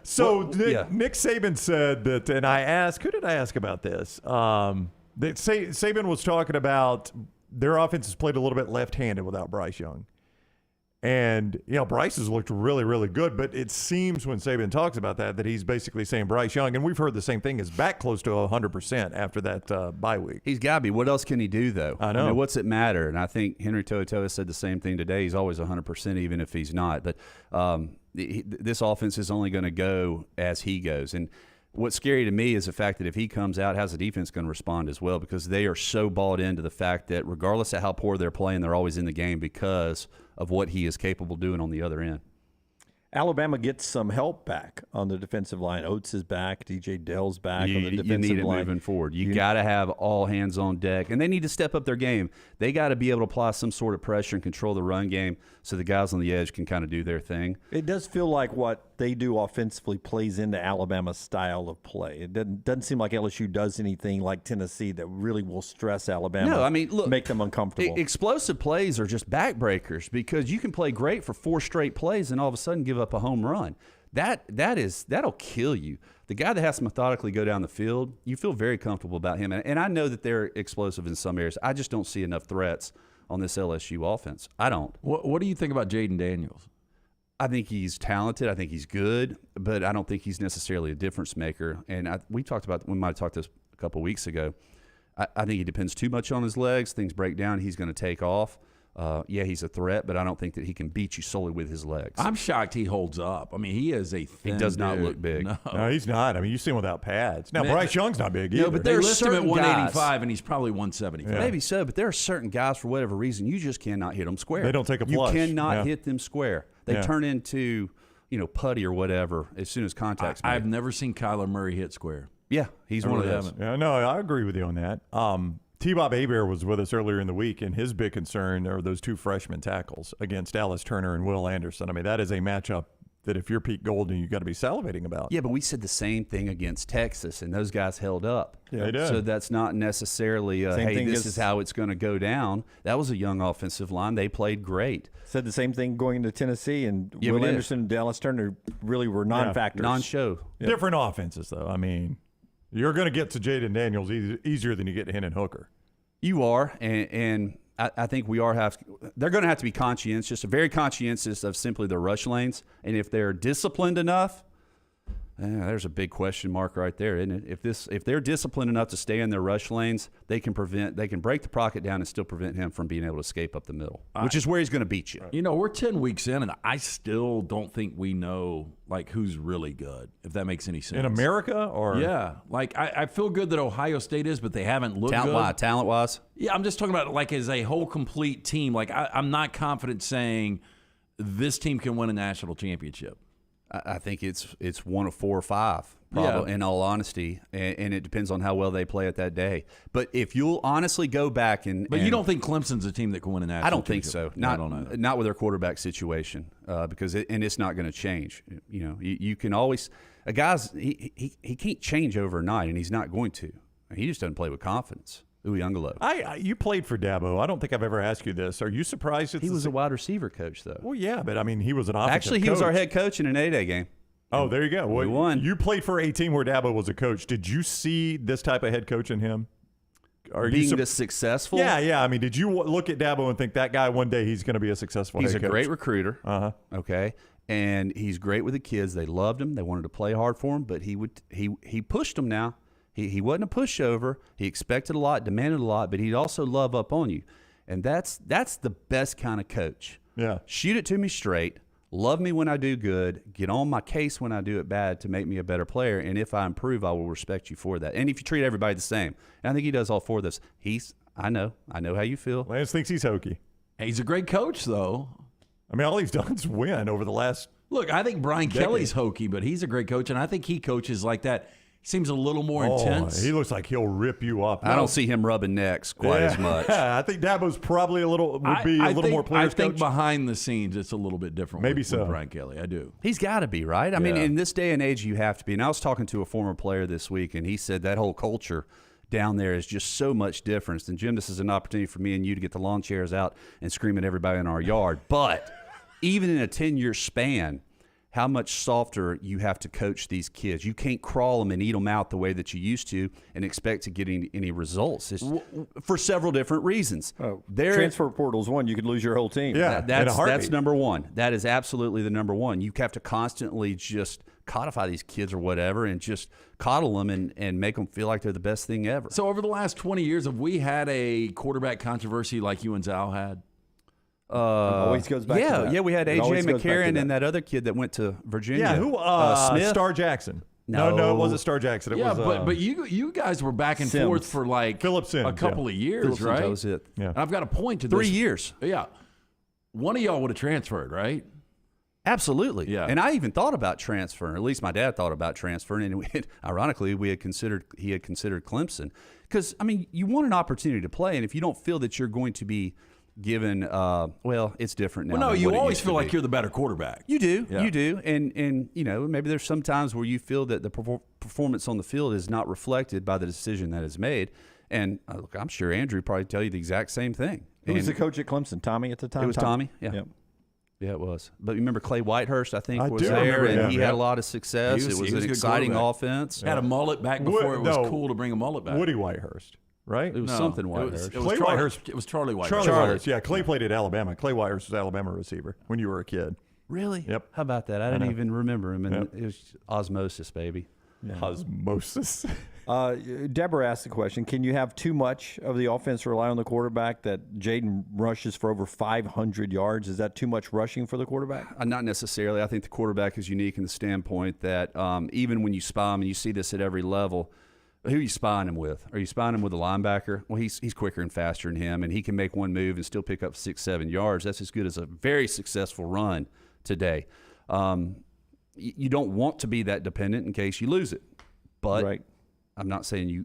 So Nick Saban said that, and I asked, who did I ask about this? That Saban was talking about their offense has played a little bit left-handed without Bryce Young. And, Bryce has looked really, really good, but it seems when Saban talks about that he's basically saying Bryce Young, and we've heard the same thing, is back close to 100% after that bye week. He's got to be. What else can he do, though? I know. mean, what's it matter? And I think Henry To'oTo'o said the same thing today. He's always 100% even if he's not. But this offense is only going to go as he goes. And what's scary to me is the fact that if he comes out, how's the defense going to respond as well? Because they are so bought into the fact that regardless of how poor they're playing, they're always in the game because of what he is capable of doing on the other end. Alabama gets some help back on the defensive line. Oates is back. DJ Dell's back on the defensive line. You need it moving forward. You got to have all hands on deck, and they need to step up their game. They got to be able to apply some sort of pressure and control the run game so the guys on the edge can kind of do their thing. It does feel like what they do offensively plays into Alabama's style of play. It doesn't seem like LSU does anything like Tennessee that really will stress Alabama. No, I mean, look, make them uncomfortable. Explosive plays are just backbreakers because you can play great for 4 straight plays and all of a sudden give up a home run. That'll kill you. The guy that has to methodically go down the field, you feel very comfortable about him. And I know that they're explosive in some areas. I just don't see enough threats on this LSU offense. I don't. What do you think about Jaden Daniels? I think he's talented. I think he's good, but I don't think he's necessarily a difference maker. And we might have talked this a couple of weeks ago. I think he depends too much on his legs. Things break down. He's going to take off. Yeah, he's a threat, but I don't think that he can beat you solely with his legs. I'm shocked he holds up. I mean, he is a thin He does not dude. look big. No, he's not. I mean, you see him without pads. Now, Bryce Young's not big either. No, but They there's list him at certain 185, guys, and he's probably 175. Yeah. maybe so, but there are certain guys, for whatever reason, you just cannot hit them square. They don't take a You flush. cannot Yeah. hit them square. They Yeah. turn into, putty or whatever as soon as contact's made. I've never seen Kyler Murray hit square. Yeah, he's one of really those. haven't. Yeah, no, I agree with you on that. T-Bob Hebert was with us earlier in the week, and his big concern are those 2 freshman tackles against Dallas Turner and Will Anderson. I mean, that is a matchup that if you're Pete Golding, you got to be salivating about. Yeah, but we said the same thing against Texas, and those guys held up. Yeah, they did. So that's not necessarily, hey, this is how it's going to go down. That was a young offensive line. They played great. Said the same thing going into Tennessee, and Yeah, Will we did. Anderson and Dallas Turner really were non-factors. Non-show. Different offenses, though. I mean, you're going to get to Jaden Daniels easier than you get to Hendon Hooker. You are, and I think we are they're going to have to be conscientious, very conscientious of simply their rush lanes. And if they're disciplined enough, there's a big question mark right there, isn't it? If they're disciplined enough to stay in their rush lanes, they can break the pocket down and still prevent him from being able to escape up the middle, which is where he's going to beat you. We're 10 weeks in, and I still don't think we know who's really good, if that makes any sense. In America, or yeah, I feel good that Ohio State is, but they haven't looked good. Talent-wise? Yeah, I'm just talking about as a whole complete team. I'm not confident saying this team can win a national championship. I think it's one of 4 or 5, probably, in all honesty, and it depends on how well they play it that day. But if you'll honestly go back But you don't think Clemson's a team that can win a national I don't think championship? so. Not with their quarterback situation, because it's not going to change. You can always a guy's he can't change overnight, and he's not going to. He just doesn't play with confidence. Uyungalo. You played for Dabo. I don't think I've ever asked you this. Are you surprised? He was a wide receiver coach, though. Well, yeah, but I mean, he was an offensive Actually, he was our head coach in an 8A game. Oh, there you go. We won. You played for a team where Dabo was a coach. Did you see this type of head coach in him? Being this successful? Yeah. I mean, did you look at Dabo and think that guy one day he's going to be a successful He's head a coach? great recruiter. Uh-huh. Okay. And he's great with the kids. They loved him. They wanted to play hard for him, but he pushed them now. He wasn't a pushover. He expected a lot, demanded a lot, but he'd also love up on you. And that's the best kind of coach. Yeah. Shoot it to me straight. Love me when I do good. Get on my case when I do it bad to make me a better player. And if I improve, I will respect you for that. And if you treat everybody the same. And I think he does all 4 of those. I know how you feel. Lance thinks he's hokey. He's a great coach, though. I mean, all he's done is win over the last Look, I think Brian decade. Kelly's hokey, but he's a great coach, and I think he coaches like that. Seems a little more intense. He looks like he'll rip you up. I don't see him rubbing necks quite as much. I think Dabo's probably a little more players I think coach. behind the scenes it's a little bit different. Maybe with so. Brian Kelly. I do. He's got to be, right? I mean, in this day and age, you have to be. And I was talking to a former player this week, and he said that whole culture down there is just so much different. And Jim, this is an opportunity for me and you to get the lawn chairs out and scream at everybody in our yard. But even in a 10-year span, how much softer you have to coach these kids. You can't crawl them and eat them out the way that you used to and expect to get any results. It's for several different reasons. Transfer portal's one. You could lose your whole team. Yeah, that's number one. That is absolutely the number one. You have to constantly just codify these kids or whatever and just coddle them and make them feel like they're the best thing ever. So over the last 20 years, have we had a quarterback controversy like you and Zal had? Always goes back to that. Yeah, we had It always A.J. goes back to McCarron and that other kid that went to Virginia. Yeah, who? Smith? Star Jackson. No, it wasn't Star Jackson. It was, but you guys were back and Sims. forth for like Phillip Sims, a couple of years, Phillip Sims, right? that was it. Yeah. And I've got a point to this. 3 years. Yeah. One of y'all would have transferred, right? Absolutely. Yeah. And I even thought about transferring. At least my dad thought about transferring. And ironically, he had considered Clemson. Because, I mean, you want an opportunity to play. And if you don't feel that you're going to be given, well, it's different now. Well, no, than you what it always used feel to like be. you're the better quarterback. You do. Yeah. You do. And you know, maybe there's some times where you feel that the performance on the field is not reflected by the decision that is made. And look, I'm sure Andrew probably tell you the exact same thing. Who was the coach at Clemson? Tommy at the time? It was Tommy. Yeah. Yep. Yeah, it was. But you remember Clay Whitehurst, I think, I was do there, remember and him, he yeah. had a lot of success. It was a an good exciting quarterback. offense. Had a mullet back before it was cool to bring a mullet back. Woody Whitehurst, right? It was something Whitehurst. It was Clay Charlie, Whitehurst. It was Charlie Whitehurst. Charlie Whitehurst. Yeah, Clay played at Alabama. Clay Whitehurst was Alabama receiver when you were a kid. Really? Yep. How about that? I didn't even remember him. And it was osmosis, baby. Osmosis. Deborah asked the question, can you have too much of the offense rely on the quarterback that Jaden rushes for over 500 yards? Is that too much rushing for the quarterback? Not necessarily. I think the quarterback is unique in the standpoint that even when you spy him, and you see this at every level, who are you spying him with? Are you spying him with a linebacker? Well, he's quicker and faster than him, and he can make one move and still pick up 6-7 yards. That's as good as a very successful run today. You don't want to be that dependent in case you lose it. But right. I'm not saying you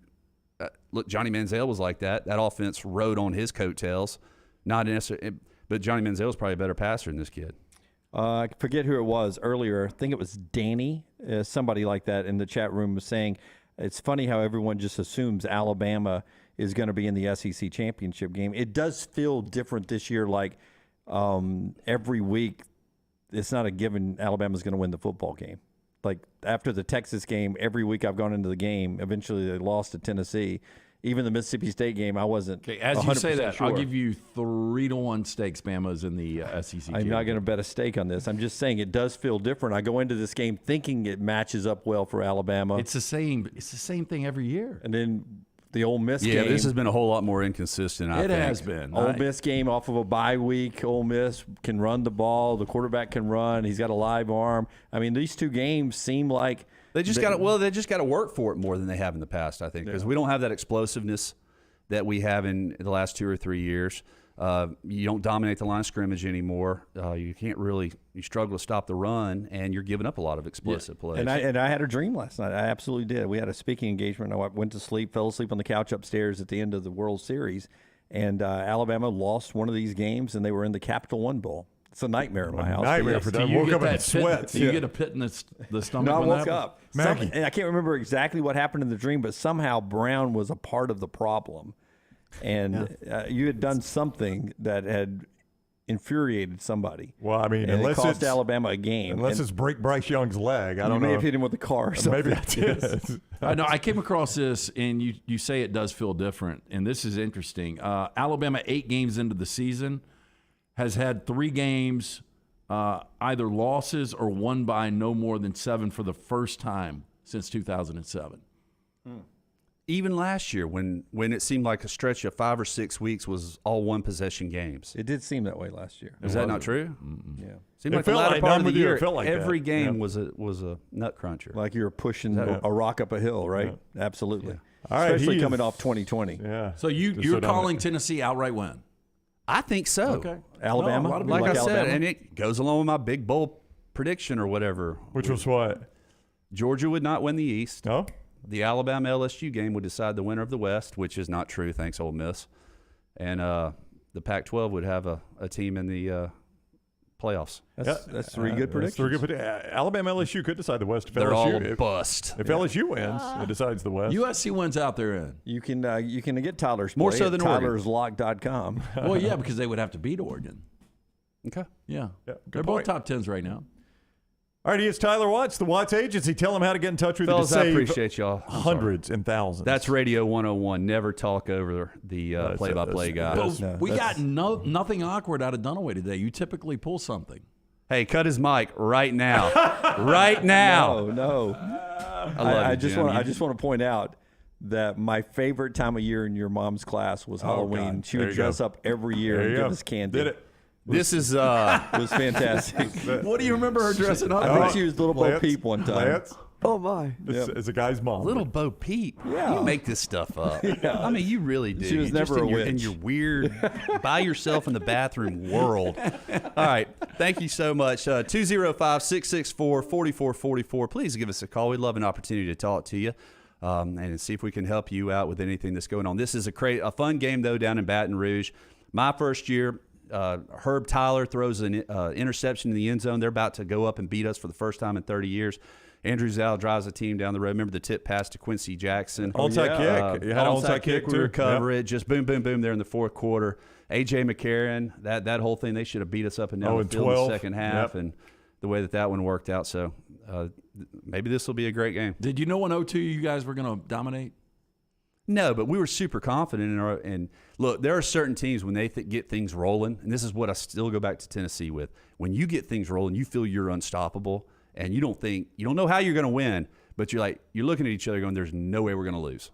look, Johnny Manziel was like that. That offense rode on his coattails. Not necessarily, but Johnny Manziel is probably a better passer than this kid. I forget who it was earlier. I think it was Danny, somebody like that in the chat room was saying, it's funny how everyone just assumes Alabama is going to be in the SEC championship game. It does feel different this year, like every week it's not a given Alabama's going to win the football game. Like after the Texas game, every week I've gone into the game. Eventually they lost to Tennessee. Even the Mississippi State game, I wasn't. Okay, as you say that, sure. I'll give you 3-1 stakes. Bama's in the SEC. I'm not going to bet a stake on this. I'm just saying it does feel different. I go into this game thinking it matches up well for Alabama. It's the same. It's the same thing every year. And then the Ole Miss game. Yeah, this has been a whole lot more inconsistent, I think. It has been. Ole Miss game off of a bye week. Ole Miss can run the ball. The quarterback can run. He's got a live arm. I mean, these two games seem like they just got to work for it more than they have in the past, I think, because we don't have that explosiveness that we have in the last 2 or 3 years. You don't dominate the line of scrimmage anymore. You can't really – you struggle to stop the run, and you're giving up a lot of explosive plays. And I had a dream last night. I absolutely did. We had a speaking engagement. I went to sleep, fell asleep on the couch upstairs at the end of the World Series, and Alabama lost one of these games, and they were in the Capital One Bowl. It's a nightmare in my house. Nightmare for them. Woke up in sweats. Do you get a pit in the stomach? No, I when woke that up. Maggie. And I can't remember exactly what happened in the dream, but somehow Brown was a part of the problem. And you had done something that had infuriated somebody. Well, I mean, and unless it cost it's Alabama a game. Unless and it's break Bryce Young's leg. I don't know. You may have hit him with the car or something. Maybe I did. I know. I came across this, and you say it does feel different, and this is interesting. Alabama, 8 games into the season, has had 3 games either losses or won by no more than 7 for the first time since 2007. Even last year, when it seemed like a stretch of 5 or 6 weeks was all one-possession games. It did seem that way last year. Is that not true? Yeah. Seemed It like the felt latter like- part I'm of the with you, it year, felt like every that. game Yeah. was a nut cruncher. Like you were pushing a rock up a hill, right? Absolutely. All right, Especially he's- coming off 2020. Yeah. So you're dominant. calling Tennessee outright win? I think so. Okay. Alabama? No, a lot of people Like I said, Alabama? and it goes along with my big bold prediction or whatever. Which was what? Georgia would not win the East. No? The Alabama-LSU game would decide the winner of the West, which is not true, thanks Ole Miss. And the Pac-12 would have a team in the playoffs. That's 3 good predictions. That's 3 good Alabama, LSU could decide the West. If They're LSU, all bust. If LSU wins, it decides the West. USC wins out there in. You can get Tyler's More play so at than Oregon. tylerslock.com. Well, yeah, because they would have to beat Oregon. Okay. Yeah. Yeah, good They're point. both top 10s right now. All right, he is Tyler Watts, the Watts Agency. Tell him how to get in touch with Fellas, you to I save appreciate y'all. hundreds and thousands. That's Radio 101. Never talk over the play-by-play guy. We got nothing awkward out of Dunaway today. You typically pull something. Hey, cut his mic right now. Right now. No. I just want to point out that my favorite time of year in your mom's class was Halloween. God. She There would you dress go. up every year There and you give go. us candy. Did it. This is It was fantastic. What do you remember her dressing up? I think she was Little Bo Peep one time. Lance? Oh my! It's a guy's mom. Little Bo Peep. Yeah. You make this stuff up. Yeah. I mean, you really do. She was You're just never a in witch. your weird, by yourself in the bathroom world. All right. Thank you so much. 205-664-4444. Please give us a call. We'd love an opportunity to talk to you and see if we can help you out with anything that's going on. This is a fun game, though, down in Baton Rouge. My first year, Herb Tyler throws an interception in the end zone. They're about to go up and beat us for the first time in 30 years. Andrew Zal drives the team down the road. Remember the tip pass to Quincy Jackson? Onside kick. You had an onside kick, We too. recover Yep. it. Just boom, boom, boom there in the fourth quarter. A.J. McCarron, that whole thing, they should have beat us up and down the field in the second half. Yep. And the way that one worked out. So maybe this will be a great game. Did you know in 02 you guys were going to dominate? No, but we were super confident in our. And look, there are certain teams when they get things rolling, and this is what I still go back to Tennessee with. When you get things rolling, you feel you're unstoppable, and you don't know how you're going to win, but you're looking at each other going, "There's no way we're going to lose."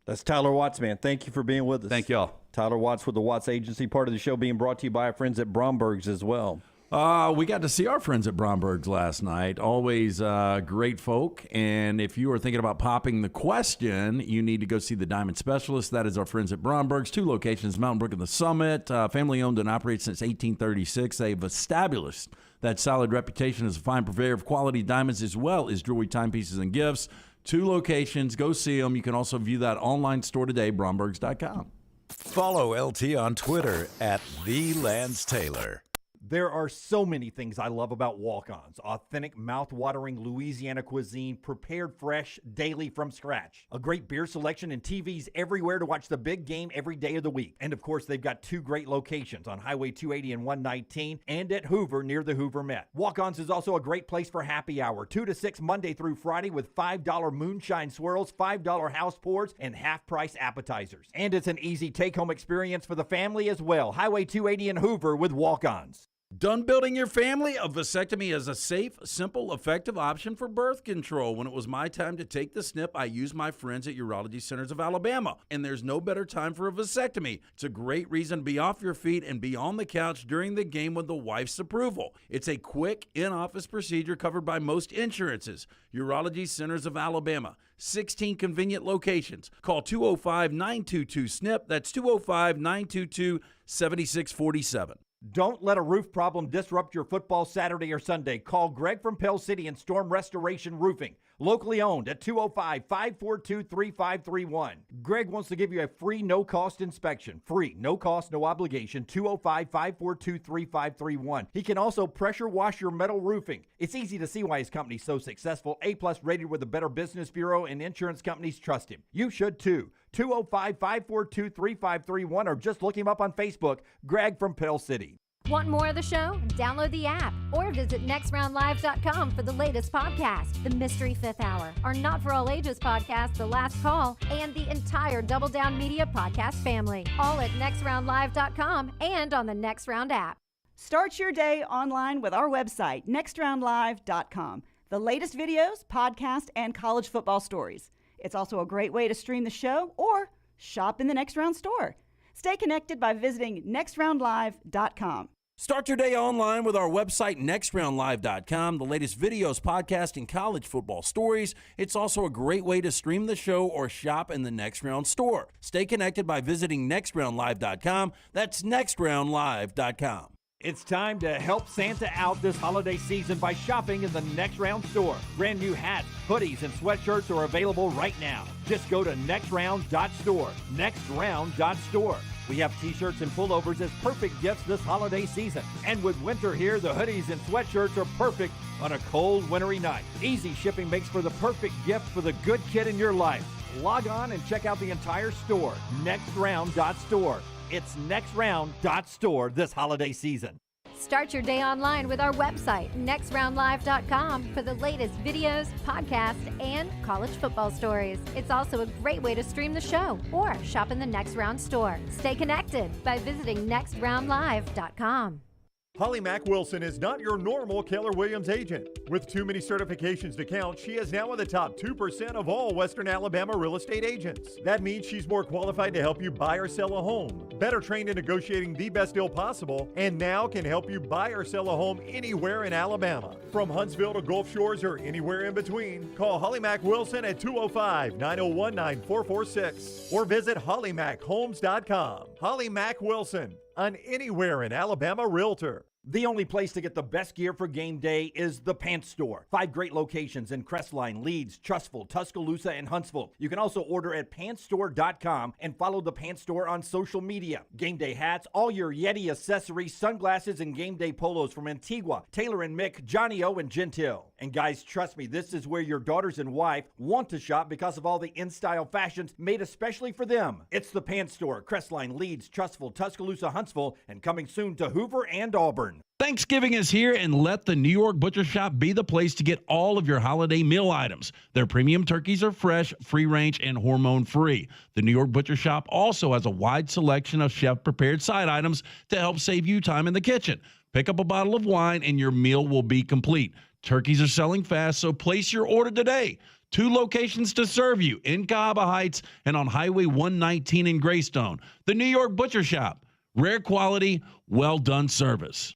That's Tyler Watts, man. Thank you for being with us. Thank y'all. Tyler Watts with the Watts Agency, part of the show being brought to you by our friends at Bromberg's as well. We got to see our friends at Bromberg's last night. Always great folk. And if you are thinking about popping the question, you need to go see the Diamond Specialist. That is our friends at Bromberg's. 2 locations, Mountain Brook and the Summit. Family owned and operated since 1836. They've established that solid reputation as a fine purveyor of quality diamonds as well as jewelry, timepieces, and gifts. 2 locations. Go see them. You can also view that online store today, brombergs.com. Follow LT on Twitter at @TheLanceTaylor. There are so many things I love about Walk-Ons. Authentic, mouth-watering Louisiana cuisine, prepared fresh, daily from scratch. A great beer selection and TVs everywhere to watch the big game every day of the week. And of course, they've got 2 great locations on Highway 280 and 119 and at Hoover near the Hoover Met. Walk-Ons is also a great place for happy hour, 2 to 6 Monday through Friday with $5 moonshine swirls, $5 house pours, and half-price appetizers. And it's an easy take-home experience for the family as well. Highway 280 and Hoover with Walk-Ons. Done building your family? A vasectomy is a safe, simple, effective option for birth control. When it was my time to take the snip, I used my friends at Urology Centers of Alabama. And there's no better time for a vasectomy. It's a great reason to be off your feet and be on the couch during the game with the wife's approval. It's a quick, in-office procedure covered by most insurances. Urology Centers of Alabama. 16 convenient locations. Call 205-922-SNP. That's 205-922-7647. Don't let a roof problem disrupt your football Saturday or Sunday. Call Greg from Pell City and Storm Restoration Roofing. Locally owned at 205-542-3531. Greg wants to give you a free, no-cost inspection. Free, no cost, no obligation, 205-542-3531. He can also pressure wash your metal roofing. It's easy to see why his company's so successful. A-plus rated with the Better Business Bureau, and insurance companies trust him. You should too. 205-542-3531 or just look him up on Facebook, Greg from Pell City. Want more of the show? Download the app or visit nextroundlive.com for the latest podcast, The Mystery Fifth Hour, our Not For All Ages podcast, The Last Call, and the entire Double Down Media podcast family. All at nextroundlive.com and on the Next Round app. Start your day online with our website, nextroundlive.com. The latest videos, podcasts, and college football stories. It's also a great way to stream the show or shop in the Next Round store. Stay connected by visiting nextroundlive.com. Start your day online with our website, nextroundlive.com. The latest videos, podcasts, and college football stories. It's also a great way to stream the show or shop in the Next Round store. Stay connected by visiting nextroundlive.com. That's nextroundlive.com. It's time to help Santa out this holiday season by shopping in the Next Round store. Brand new hats, hoodies, and sweatshirts are available right now. Just go to nextround.store. Nextround.store. We have t-shirts and pullovers as perfect gifts this holiday season. And with winter here, the hoodies and sweatshirts are perfect on a cold, wintry night. Easy shipping makes for the perfect gift for the good kid in your life. Log on and check out the entire store. Nextround.store. It's nextround.store this holiday season. Start your day online with our website, nextroundlive.com, for the latest videos, podcasts, and college football stories. It's also a great way to stream the show or shop in the Next Round store. Stay connected by visiting nextroundlive.com. Holly Mack Wilson is not your normal Keller Williams agent. With too many certifications to count, she is now in the top 2% of all Western Alabama real estate agents. That means she's more qualified to help you buy or sell a home, better trained in negotiating the best deal possible, and now can help you buy or sell a home anywhere in Alabama. From Huntsville to Gulf Shores or anywhere in between, call Holly Mack Wilson at 205-901-9446 or visit hollymachomes.com. Holly Mack Wilson, an anywhere in Alabama realtor. The only place to get the best gear for game day is the Pants Store. 5 great locations in Crestline, Leeds, Trustful, Tuscaloosa, and Huntsville. You can also order at pantsstore.com and follow the Pants Store on social media. Game day hats, all your Yeti accessories, sunglasses, and game day polos from Antigua, Taylor and Mick, Johnny O, and Gentile. And guys, trust me, this is where your daughters and wife want to shop because of all the in-style fashions made especially for them. It's the Pants Store, Crestline, Leeds, Trustful, Tuscaloosa, Huntsville, and coming soon to Hoover and Auburn. Thanksgiving is here, and let the New York Butcher Shop be the place to get all of your holiday meal items. Their premium turkeys are fresh, free-range, and hormone-free. The New York Butcher Shop also has a wide selection of chef-prepared side items to help save you time in the kitchen. Pick up a bottle of wine, and your meal will be complete. Turkeys are selling fast, so place your order today. 2 locations to serve you, in Cahaba Heights and on Highway 119 in Greystone. The New York Butcher Shop. Rare quality, well-done service.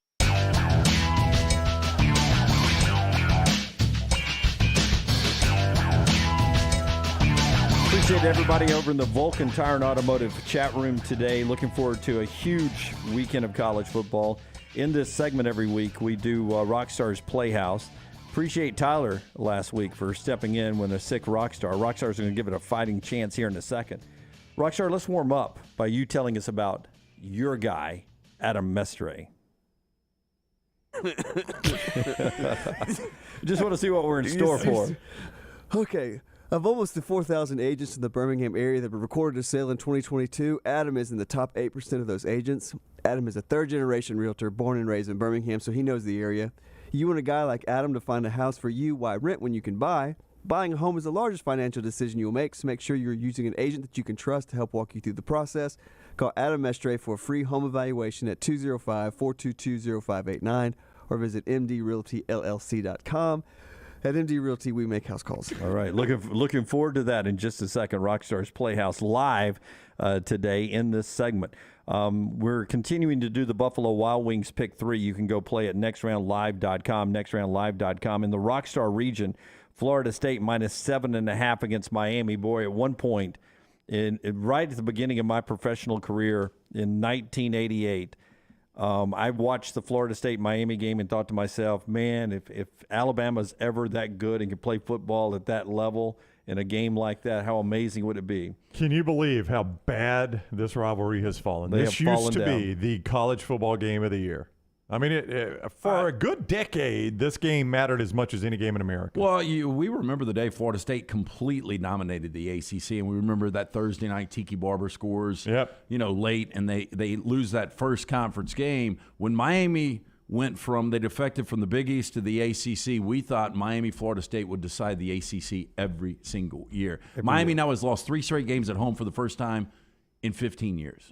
Appreciate everybody over in the Vulcan Tire and Automotive chat room today. Looking forward to a huge weekend of college football. In this segment every week, we do Rockstar's Playhouse. Appreciate Tyler last week for stepping in when a sick Rockstar. Rockstar's going to give it a fighting chance here in a second. Rockstar, let's warm up by you telling us about your guy, Adam Mestre. Just want to see what we're in store for. Okay. Of almost the 4,000 agents in the Birmingham area that were recorded to sale in 2022, Adam is in the top 8% of those agents. Adam is a third-generation realtor born and raised in Birmingham, so he knows the area. You want a guy like Adam to find a house for you, why rent when you can buy? Buying a home is the largest financial decision you'll make, so make sure you're using an agent that you can trust to help walk you through the process. Call Adam Mestre for a free home evaluation at 205-422-0589 or visit mdrealtyllc.com. At MD Realty, we make house calls. All right. Looking forward to that in just a second. Rockstar's Playhouse live today in this segment. We're continuing to do the Buffalo Wild Wings Pick 3. You can go play at nextroundlive.com, nextroundlive.com. In the Rockstar region, Florida State minus 7.5 against Miami. Boy, at one point, right at the beginning of my professional career in 1988, I watched the Florida State-Miami game and thought to myself, man, if Alabama's ever that good and can play football at that level in a game like that, how amazing would it be? Can you believe how bad this rivalry has fallen? This used to be the college football game of the year. I mean, for a good decade, this game mattered as much as any game in America. Well, we remember the day Florida State completely dominated the ACC, and we remember that Thursday night Tiki Barber scores, late, and they lose that first conference game. When Miami they defected from the Big East to the ACC, we thought Miami, Florida State would decide the ACC every single year. Miami now has lost 3 straight games at home for the first time in 15 years.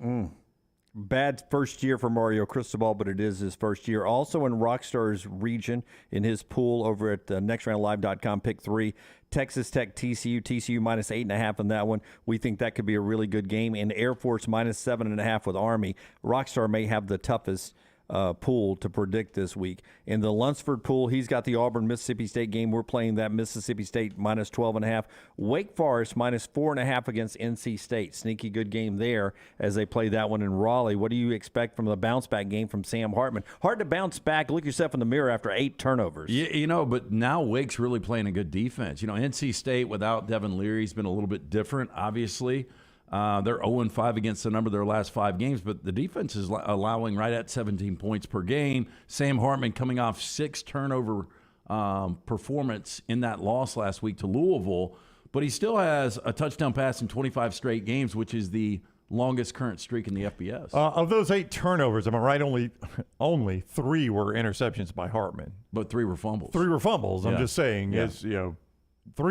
Bad first year for Mario Cristobal, but it is his first year. Also in Rockstar's region, in his pool over at nextroundlive.com, pick 3, Texas Tech, TCU minus 8.5 in that one. We think that could be a really good game. And Air Force minus 7.5 with Army. Rockstar may have the toughest pool to predict this week. In the Lunsford pool, he's got the Auburn-Mississippi State game. We're playing that Mississippi State minus 12.5. Wake Forest minus 4.5 against NC State. Sneaky good game there as they play that one in Raleigh. What do you expect from the bounce-back game from Sam Hartman? Hard to bounce back. Look yourself in the mirror after 8 turnovers. But now Wake's really playing a good defense. NC State without Devin Leary has been a little bit different, obviously. They're 0-5 against the number of their last 5 games, but the defense is allowing right at 17 points per game. Sam Hartman coming off 6 turnover performance in that loss last week to Louisville, but he still has a touchdown pass in 25 straight games, which is the longest current streak in the FBS. Of those 8 turnovers, am I right? Only 3 were interceptions by Hartman, but 3 were fumbles. 3 were fumbles. I'm just saying, 3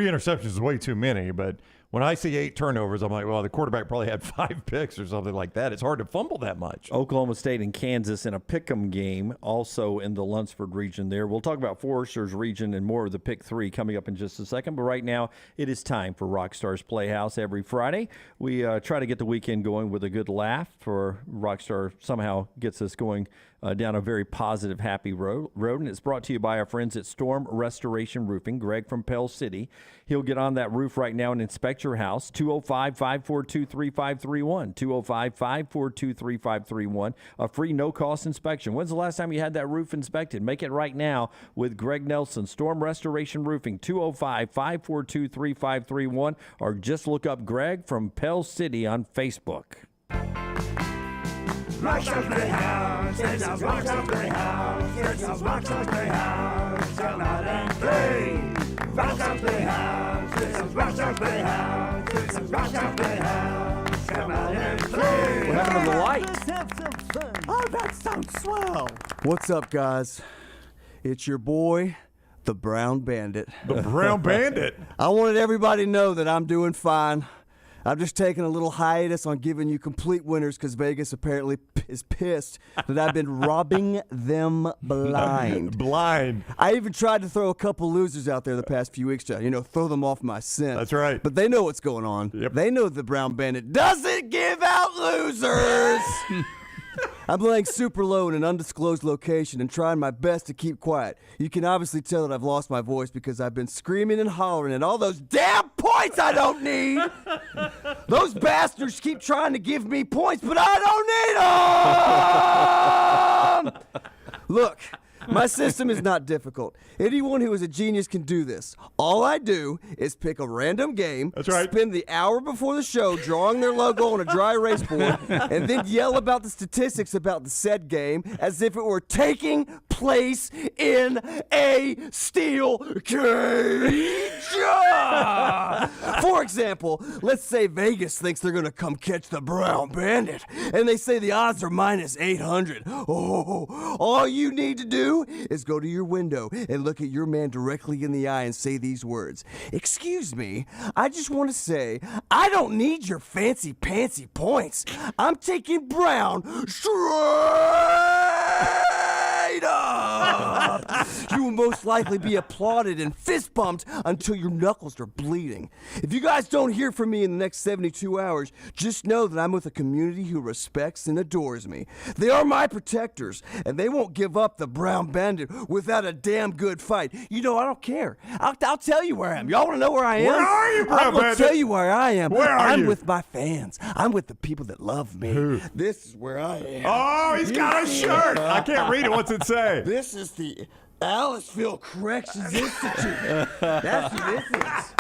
interceptions is way too many, but when I see 8 turnovers, I'm like, well, the quarterback probably had 5 picks or something like that. It's hard to fumble that much. Oklahoma State and Kansas in a pick'em game, also in the Lunsford region there. We'll talk about Forrester's region and more of the pick 3 coming up in just a second. But right now, it is time for Rockstar's Playhouse every Friday. We try to get the weekend going with a good laugh, for Rockstar somehow gets us going down a very positive, happy road. And it's brought to you by our friends at Storm Restoration Roofing. Greg from Pell City. He'll get on that roof right now and inspect your house. 205-542-3531. 205-542-3531. A free no-cost inspection. When's the last time you had that roof inspected? Make it right now with Greg Nelson. Storm Restoration Roofing. 205-542-3531. Or just look up Greg from Pell City on Facebook. Rockstar Playhouse, it's a Rockstar Playhouse, it's a Rockstar Playhouse, come out and play. Rockstar Playhouse, it's a Rockstar Playhouse, it's a Rockstar Playhouse, come out and play. What happened to the lights? Let's have some fun. Oh, that sounds swell. What's up, guys? It's your boy, the Brown Bandit. The Brown Bandit? I wanted everybody to know that I'm doing fine. I'm just taking a little hiatus on giving you complete winners because Vegas apparently is pissed that I've been robbing them blind. Blind. I even tried to throw a couple losers out there the past few weeks to, throw them off my scent. That's right. But they know what's going on. Yep. They know the Brown Bandit doesn't give out losers. I'm laying super low in an undisclosed location and trying my best to keep quiet. You can obviously tell that I've lost my voice because I've been screaming and hollering at all those damn points I don't need. Those bastards keep trying to give me points, but I don't need them. Look, my system is not difficult. Anyone who is a genius can do this. All I do is pick a random game, That's right. spend the hour before the show drawing their logo on a dry erase board, and then yell about the statistics about the said game as if it were taking place in a steel cage. For example, let's say Vegas thinks they're going to come catch the Brown Bandit, and they say the odds are minus 800. Oh, all you need to do is go to your window and look at your man directly in the eye and say these words. Excuse me, I just want to say, I don't need your fancy pantsy points. I'm taking Brown straight up. You will most likely be applauded and fist bumped until your knuckles are bleeding. If you guys don't hear from me in the next 72 hours, just know that I'm with a community who respects and adores me. They are my protectors, and they won't give up the Brown Bandit without a damn good fight. I don't care. I'll tell you where I am. Y'all want to know where I am? Where are you, Brown I'm going to Bandit? tell you where I am. Where are I'm you? with my fans. I'm with the people that love me. Who? This is where I am. Oh, he's got a shirt. I can't read it. What's it say? This is the Aliceville Corrections Institute. That's who this is.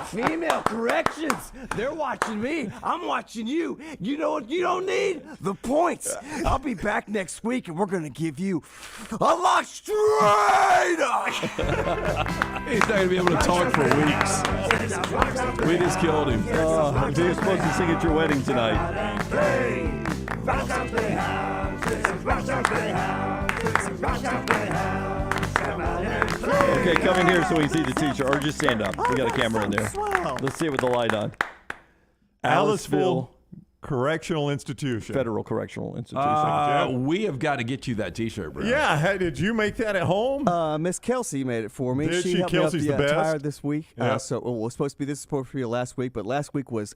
Female corrections. They're watching me. I'm watching you. You know what you don't need? The points. I'll be back next week, and we're going to give you a lot straight up. He's not going to be able to talk for weeks. We just killed him. If he was supposed to sing at your wedding tonight. Rockstar Playhouse, it's a Rockstar Playhouse, it's a Rockstar Playhouse. Come out and play. Okay, come in here so we can see the t-shirt. Or just stand up. We got a camera in there. Let's see it with the light on. Aliceville Correctional Institution. Federal Correctional Institution. We have got to get you that T-shirt, bro. Yeah, hey, did you make that at home? Miss Kelsey made it for me. Did she? helped me Kelsey's up the best? attire this week. Yeah. This was supposed to be last week, but last week was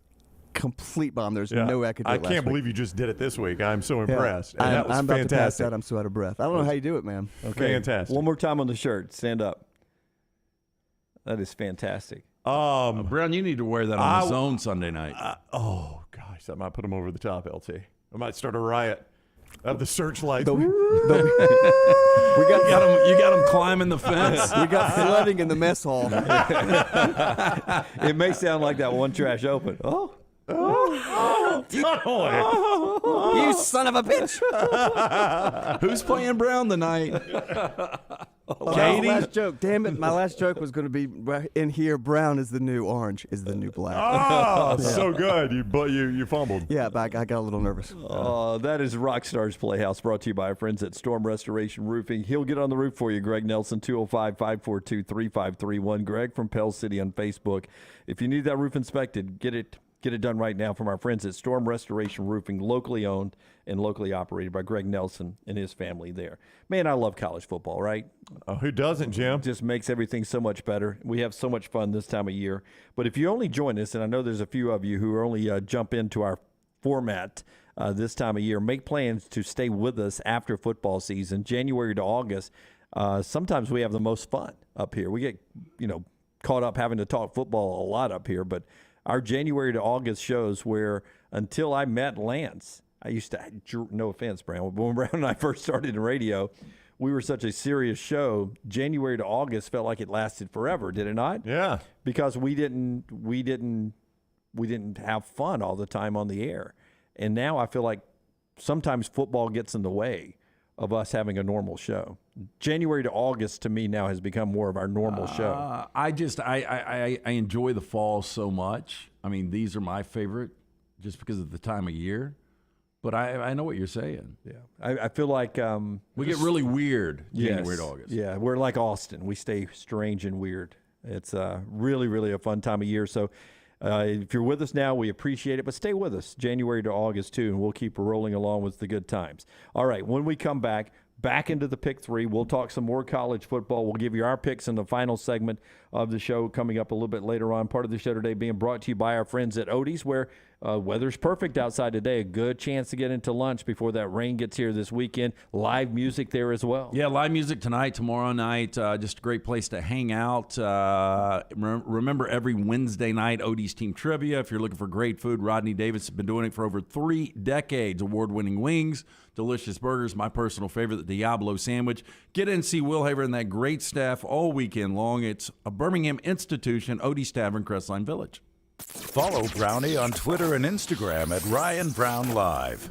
complete bomb. There's Yeah. no way I could do I it last can't week. believe you just did it this week. I'm so Yeah. impressed. And that was I'm about to pass fantastic. out. I'm so out of breath. I don't know how you do it, man. Okay. Fantastic. One more time on the shirt. Stand up. That is fantastic. Brown, you need to wear that on the Zone Sunday night. Oh, gosh. That might put him over the top, LT. I might start a riot. Of the searchlights. You got him climbing the fence. We got flooding in the mess hall. It may sound like that one trash open. You son of a bitch! Who's playing Brown tonight? Katie? Last joke. Damn it! My last joke was going to be right in here. Brown is the new orange. Is the new black. Oh, so good. You fumbled. Yeah, but I got a little nervous. That is Rockstar's Playhouse, brought to you by our friends at Storm Restoration Roofing. He'll get on the roof for you. Greg Nelson, 205-542-3531. Greg from Pell City on Facebook. If you need that roof inspected, get it done right now from our friends at Storm Restoration Roofing, locally owned and locally operated by Greg Nelson and his family there. Man, I love college football, right? Oh, who doesn't, Jim? Just makes everything so much better. We have so much fun this time of year. But if you only join us, and I know there's a few of you who are only jump into our format this time of year. Make plans to stay with us after football season, January to August. Sometimes we have the most fun up here. We get, caught up having to talk football a lot up here, but our January to August shows where until I met Lance, I used to, no offense, Brandon, when Brandon and I first started in radio, we were such a serious show. January to August felt like it lasted forever, did it not? Yeah. Because we didn't have fun all the time on the air. And now I feel like sometimes football gets in the way of us having a normal show. January to August to me now has become more of our normal show. I enjoy the fall so much. I mean, these are my favorite just because of the time of year. But I know what you're saying. Yeah. I feel like we get really weird January to August. Yeah, we're like Austin. We stay strange and weird. It's really, really a fun time of year. So if you're with us now, we appreciate it. But stay with us January to August, too, and we'll keep rolling along with the good times. All right, when we come back into the Pick 3, we'll talk some more college football. We'll give you our picks in the final segment of the show coming up a little bit later on. Part of the show today being brought to you by our friends at Odie's, where weather's perfect outside today. A good chance to get into lunch before that rain gets here this weekend. Live music there as well. Yeah, live music tonight, tomorrow night. Just a great place to hang out. Remember, every Wednesday night, Odie's Team Trivia. If you're looking for great food, Rodney Davis has been doing it for over 3 decades. Award-winning wings, delicious burgers, my personal favorite, the Diablo sandwich. Get in and see Will Haver and that great staff all weekend long. It's a Birmingham institution, Odie's Tavern, Crestline Village. Follow Brownie on Twitter and Instagram at Ryan Brown Live.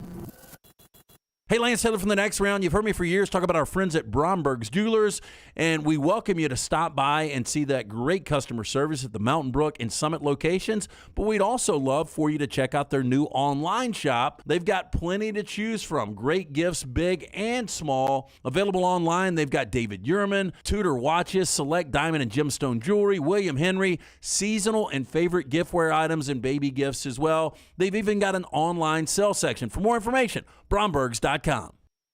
Hey, Lance Taylor from The Next Round. You've heard me for years talk about our friends at Bromberg's Jewelers, and we welcome you to stop by and see that great customer service at the Mountain Brook and Summit locations. But we'd also love for you to check out their new online shop. They've got plenty to choose from. Great gifts, big and small. Available online, they've got David Yurman, Tudor watches, select diamond and gemstone jewelry, William Henry, seasonal and favorite giftware items and baby gifts as well. They've even got an online sale section. For more information, brombergs.com.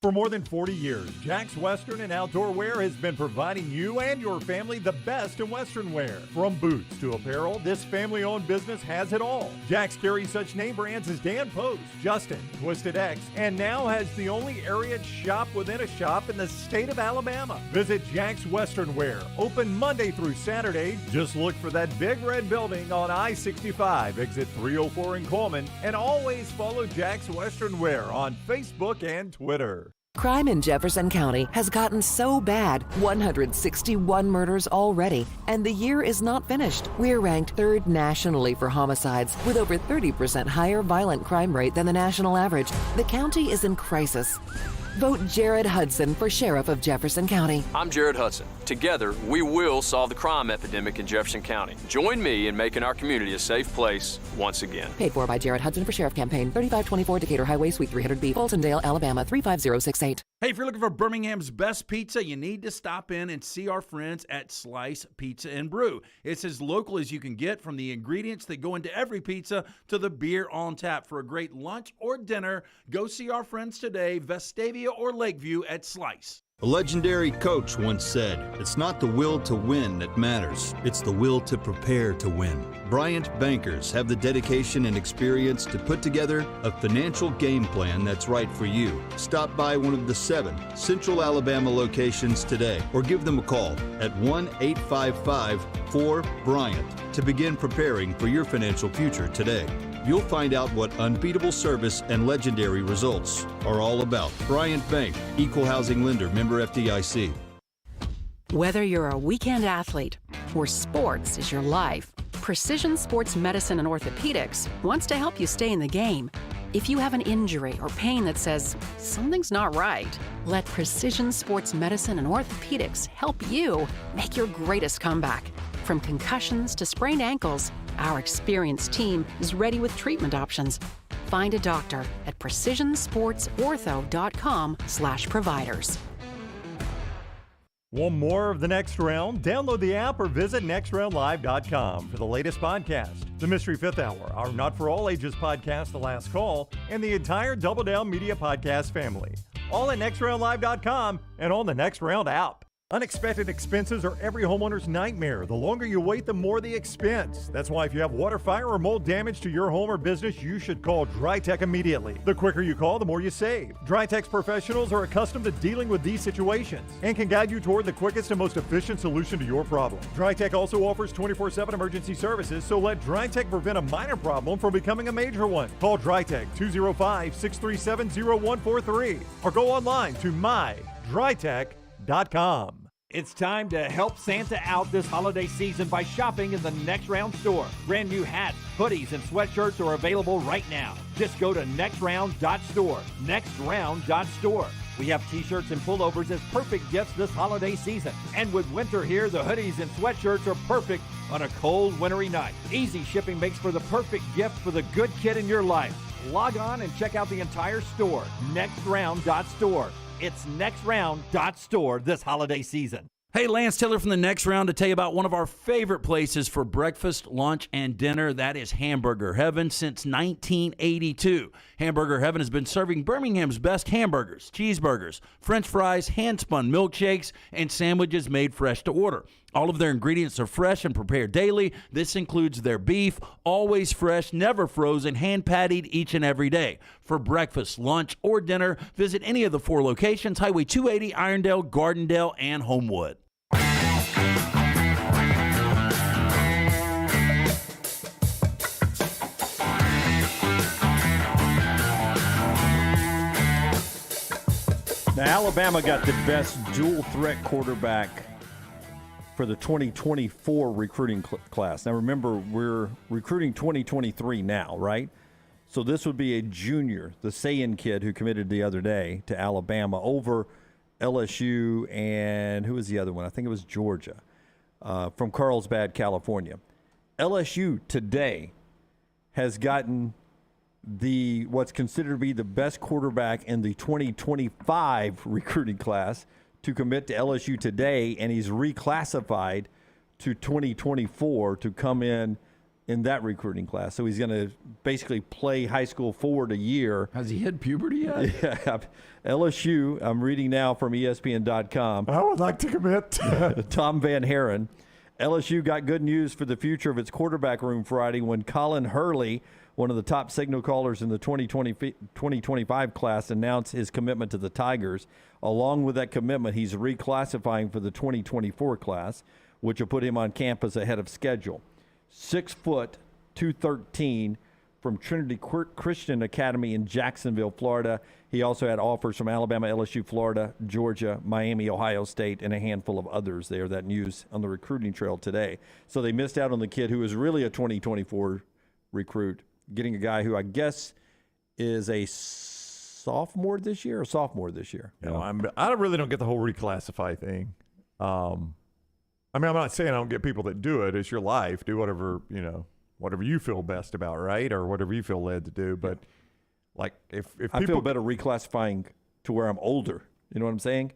For more than 40 years, Jack's Western and Outdoor Wear has been providing you and your family the best in Western wear. From boots to apparel, this family-owned business has it all. Jack's carries such name brands as Dan Post, Justin, Twisted X, and now has the only area shop within a shop in the state of Alabama. Visit Jack's Western Wear, open Monday through Saturday. Just look for that big red building on I-65, exit 304 in Coleman, and always follow Jack's Western Wear on Facebook and Twitter. Crime in Jefferson County has gotten so bad, 161 murders already, and the year is not finished. We're ranked 3rd nationally for homicides, with over 30% higher violent crime rate than the national average. The county is in crisis. Vote Jared Hudson for Sheriff of Jefferson County. I'm Jared Hudson. Together, we will solve the crime epidemic in Jefferson County. Join me in making our community a safe place once again. Paid for by Jared Hudson for Sheriff Campaign, 3524 Decatur Highway, Suite 300B, Fultondale, Alabama, 35068. Hey, if you're looking for Birmingham's best pizza, you need to stop in and see our friends at Slice Pizza and Brew. It's as local as you can get, from the ingredients that go into every pizza to the beer on tap. For a great lunch or dinner, go see our friends today, Vestavia or Lakeview at Slice. A legendary coach once said, "It's not the will to win that matters, it's the will to prepare to win." Bryant bankers have the dedication and experience to put together a financial game plan that's right for you. Stop by one of the 7 Central Alabama locations today or give them a call at 1-855-4-BRYANT to begin preparing for your financial future today. You'll find out what unbeatable service and legendary results are all about. Bryant Bank, Equal Housing Lender, member FDIC. Whether you're a weekend athlete or sports is your life, Precision Sports Medicine and Orthopedics wants to help you stay in the game. If you have an injury or pain that says something's not right, let Precision Sports Medicine and Orthopedics help you make your greatest comeback. From concussions to sprained ankles, our experienced team is ready with treatment options. Find a doctor at precisionsportsortho.com/providers. Want more of The Next Round? Download the app or visit nextroundlive.com for the latest podcast. The Mystery Fifth Hour, our Not For All Ages podcast, The Last Call, and the entire Double Down Media podcast family. All at nextroundlive.com and on the Next Round app. Unexpected expenses are every homeowner's nightmare. The longer you wait, the more the expense. That's why if you have water, fire, or mold damage to your home or business, you should call DryTech immediately. The quicker you call, the more you save. DryTech's professionals are accustomed to dealing with these situations and can guide you toward the quickest and most efficient solution to your problem. DryTech also offers 24/7 emergency services, so let DryTech prevent a minor problem from becoming a major one. Call DryTech 205-637-0143 or go online to mydrytech.com. It's time to help Santa out this holiday season by shopping in the Next Round store. Brand new hats, hoodies, and sweatshirts are available right now. Just go to nextround.store. Nextround.store. We have t-shirts and pullovers as perfect gifts this holiday season. And with winter here, the hoodies and sweatshirts are perfect on a cold, wintry night. Easy shipping makes for the perfect gift for the good kid in your life. Log on and check out the entire store. Nextround.store. It's nextround.store this holiday season. Hey, Lance Taylor from the Next Round to tell you about one of our favorite places for breakfast, lunch, and dinner. That is Hamburger Heaven since 1982. Hamburger Heaven has been serving Birmingham's best hamburgers, cheeseburgers, French fries, hand-spun milkshakes, and sandwiches made fresh to order. All of their ingredients are fresh and prepared daily. This includes their beef, always fresh, never frozen, hand-pattied each and every day. For breakfast, lunch, or dinner, visit any of the 4 locations, Highway 280, Irondale, Gardendale, and Homewood. Now, Alabama got the best dual-threat quarterback for the 2024 recruiting class. Now, remember, we're recruiting 2023 now, right? So this would be a junior, the Sayin kid who committed the other day to Alabama over LSU and who was the other one? I think it was Georgia, from Carlsbad, California. LSU today has gotten what's considered to be the best quarterback in the 2025 recruiting class to commit to LSU today, and he's reclassified to 2024 to come in that recruiting class. So he's going to basically play high school forward a year. Has he hit puberty yet? Yeah. LSU, I'm reading now from ESPN.com. I would like to commit. Tom Van Haren. LSU got good news for the future of its quarterback room Friday when Colin Hurley, one of the top signal callers in the 2025 class, announced his commitment to the Tigers. Along with that commitment, he's reclassifying for the 2024 class, which will put him on campus ahead of schedule. 6 foot, 213 from Trinity Christian Academy in Jacksonville, Florida. He also had offers from Alabama, LSU, Florida, Georgia, Miami, Ohio State, and a handful of others there. That news on the recruiting trail today. So they missed out on the kid who was really a 2024 recruit, getting a guy who I guess is a sophomore this year. No, I really don't get the whole reclassify thing. I mean, I'm not saying I don't get people that do it. It's your life. Do whatever you feel best about, right? Or whatever you feel led to do. But like if people, I feel better reclassifying to where I'm older. You know what I'm saying?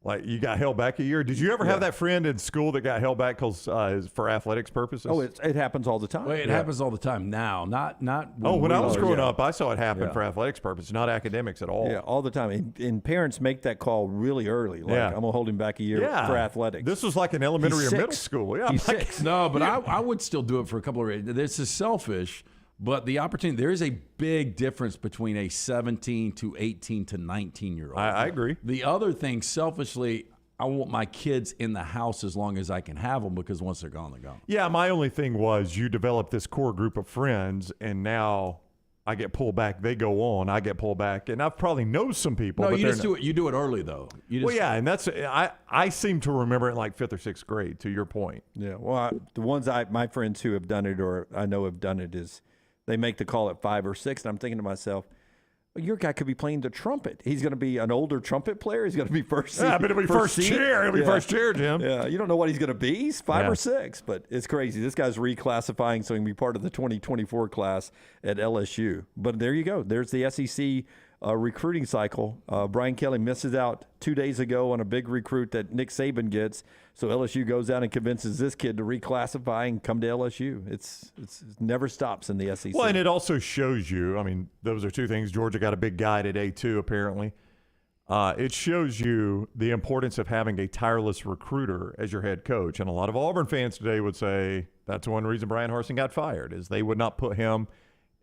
Like you got held back a year. Did you ever have that friend in school that got held back because for athletics purposes? Oh, it happens all the time. Well, it happens all the time now. Not. When I was growing up, I saw it happen for athletics purposes, not academics at all. Yeah, all the time. And parents make that call really early. Like, I'm gonna hold him back a year for athletics. This was like in elementary or middle school. Yeah, He's 6. No, but I would still do it for a couple of reasons. This is selfish. But the opportunity, there is a big difference between a 17 to 18 to 19-year-old. I agree. The other thing, selfishly, I want my kids in the house as long as I can have them because once they're gone, they're gone. Yeah, my only thing was you develop this core group of friends, and now I get pulled back. They go on. I get pulled back, and I probably know some people. No, but you just do it. You do it early though. And that's I seem to remember it in like 5th or 6th grade. To your point. Yeah. Well, the ones my friends who have done it or I know have done it is they make the call at 5 or 6, and I'm thinking to myself, well, your guy could be playing the trumpet. He's going to be an older trumpet player. He's going to be first. Yeah, but it'll be first chair. It'll be first chair, Jim. Yeah, you don't know what he's going to be. He's 5 or 6, but it's crazy. This guy's reclassifying, so he can be part of the 2024 class at LSU. But there you go. There's the SEC recruiting cycle. Brian Kelly misses out 2 days ago on a big recruit that Nick Saban gets. So LSU goes out and convinces this kid to reclassify and come to LSU. It never stops in the SEC. Well, and it also shows you, I mean, those are two things. Georgia got a big guy today, too, apparently. it shows you the importance of having a tireless recruiter as your head coach. And a lot of Auburn fans today would say that's one reason Brian Harsin got fired, is they would not put him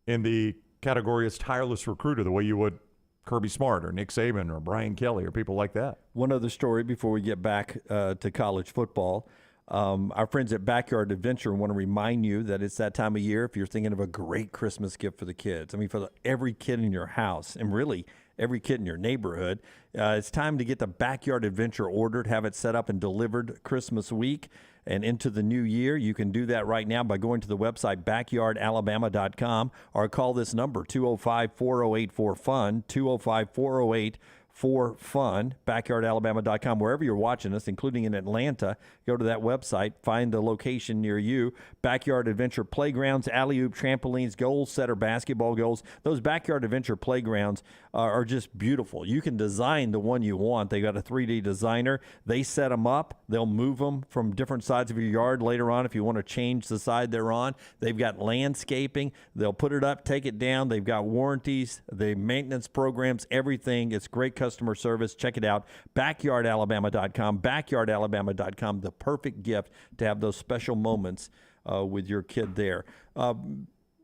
in the category as tireless recruiter the way you would Kirby Smart or Nick Saban or Brian Kelly or people like that. One other story before we get back to college football. Our friends at Backyard Adventure want to remind you that it's that time of year if you're thinking of a great Christmas gift for the kids. I mean, for every kid in your house and really every kid in your neighborhood. It's time to get the Backyard Adventure ordered, have it set up and delivered Christmas week and into the new year. You can do that right now by going to the website backyardalabama.com or call this number, 205-408-4FUN, 205-408-4FUN, backyardalabama.com. Wherever you're watching us, including in Atlanta, go to that website, find the location near you. Backyard Adventure playgrounds, alley-oop trampolines, goal setter basketball goals. Those Backyard Adventure playgrounds are just beautiful. You can design the one you want. They got a 3D designer. They set them up. They'll move them from different sides of your yard later on if you want to change the side they're on. They've got landscaping. They'll put it up, take it down. They've got warranties, the maintenance programs, everything. It's great customer service. Check it out. Backyardalabama.com. Backyardalabama.com. The perfect gift to have those special moments with your kid there.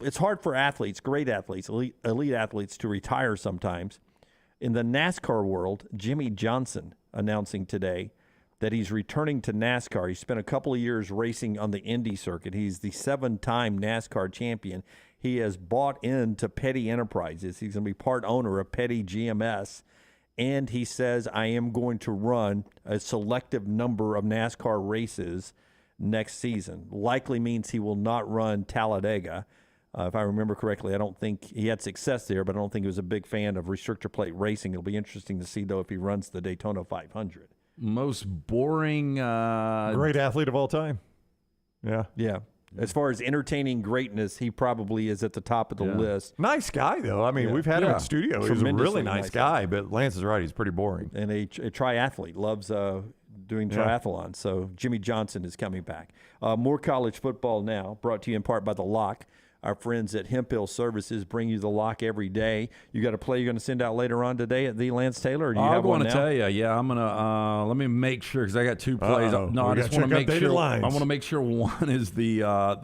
It's hard for athletes, great athletes, elite athletes to retire sometimes. In the NASCAR world, Jimmy Johnson announcing today that he's returning to NASCAR. He spent a couple of years racing on the Indy circuit. He's the 7-time NASCAR champion. He has bought into Petty Enterprises. He's going to be part owner of Petty GMS. And he says, I am going to run a selective number of NASCAR races next season. Likely means he will not run Talladega. If I remember correctly, I don't think he had success there, but I don't think he was a big fan of restrictor plate racing. It'll be interesting to see, though, if he runs the Daytona 500. Most boring. Great athlete of all time. Yeah. Yeah. As far as entertaining greatness, he probably is at the top of the list. Nice guy, though. I mean, we've had him in studio. He's a really nice guy, but Lance is right. He's pretty boring. And a triathlete, loves doing triathlon. So Jimmy Johnson is coming back. More college football now, brought to you in part by The Lock. Our friends at Hemp Hill Services bring you The Lock every day. You got a play you're going to send out later on today at the Lance Taylor? Or do you have one now? I want to tell you, I'm going to let me make sure because I got two plays. No, I just want to make sure. I want to make sure one is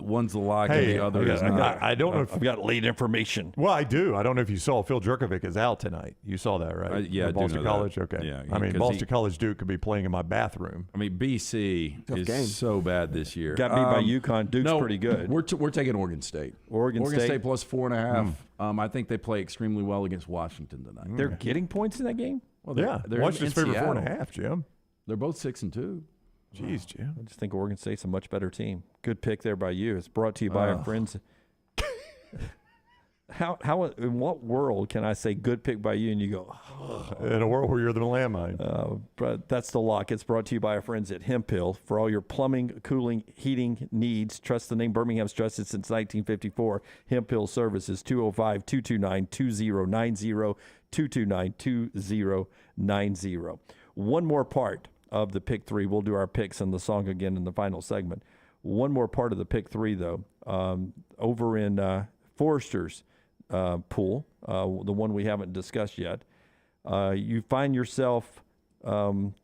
one's The Lock and the other is not. I don't know if I've got late information. Well, I do. I don't know if you saw Phil Jerkovic is out tonight. You saw that, right? Yeah, Boston College. Okay. Yeah, I mean, Boston College Duke could be playing in my bathroom. I mean, BC is so bad this year. Got beat by UConn. Duke's pretty good. We're taking Oregon State. Oregon State plus 4.5. I think they play extremely well against Washington tonight. They're getting points in that game? Well, they're Washington's favorite 4.5, Jim. They're both 6-2. Jeez, Jim. I just think Oregon State's a much better team. Good pick there by you. It's brought to you by our friends. How in what world can I say good pick by you and you go, in a world where you're the landmine? But that's The Lock. It's brought to you by our friends at Hemp Hill. For all your plumbing, cooling, heating needs, trust the name Birmingham's trusted since 1954. Hemp Hill Services, 205-229-2090, 229-2090. One more part of the pick three. We'll do our picks and the song again in the final segment. One more part of the pick three, though, over in Forrester's pool, the one we haven't discussed yet, you find yourself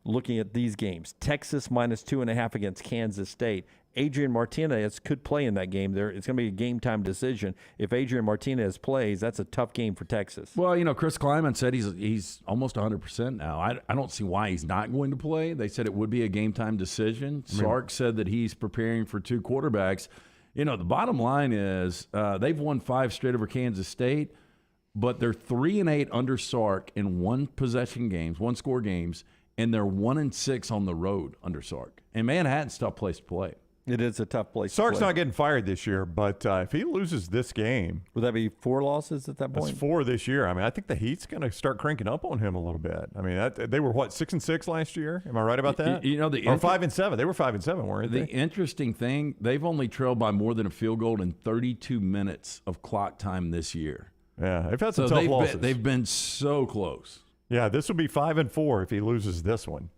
looking at these games. Texas minus 2.5 against Kansas State. Adrian Martinez could play in that game. It's going to be a game-time decision. If Adrian Martinez plays, that's a tough game for Texas. Well, Chris Kleiman said he's almost 100% now. I don't see why he's not going to play. They said it would be a game-time decision. Sark said that he's preparing for two quarterbacks. The bottom line is they've won 5 straight over Kansas State, but they're 3-8 under Sark in one-score games, and they're 1-6 on the road under Sark. And Manhattan's a tough place to play. It is a tough place Sark's to play. not getting fired this year, but if he loses this game... Would that be 4 losses at that point? That's 4 this year. I mean, I think the Heat's going to start cranking up on him a little bit. I mean, they were, 6-6 last year? Am I right about that? Or 5-7. They were 5-7, weren't they? The interesting thing, they've only trailed by more than a field goal in 32 minutes of clock time this year. Yeah, they've had some tough losses. They've been so close. Yeah, this will be 5-4 if he loses this one.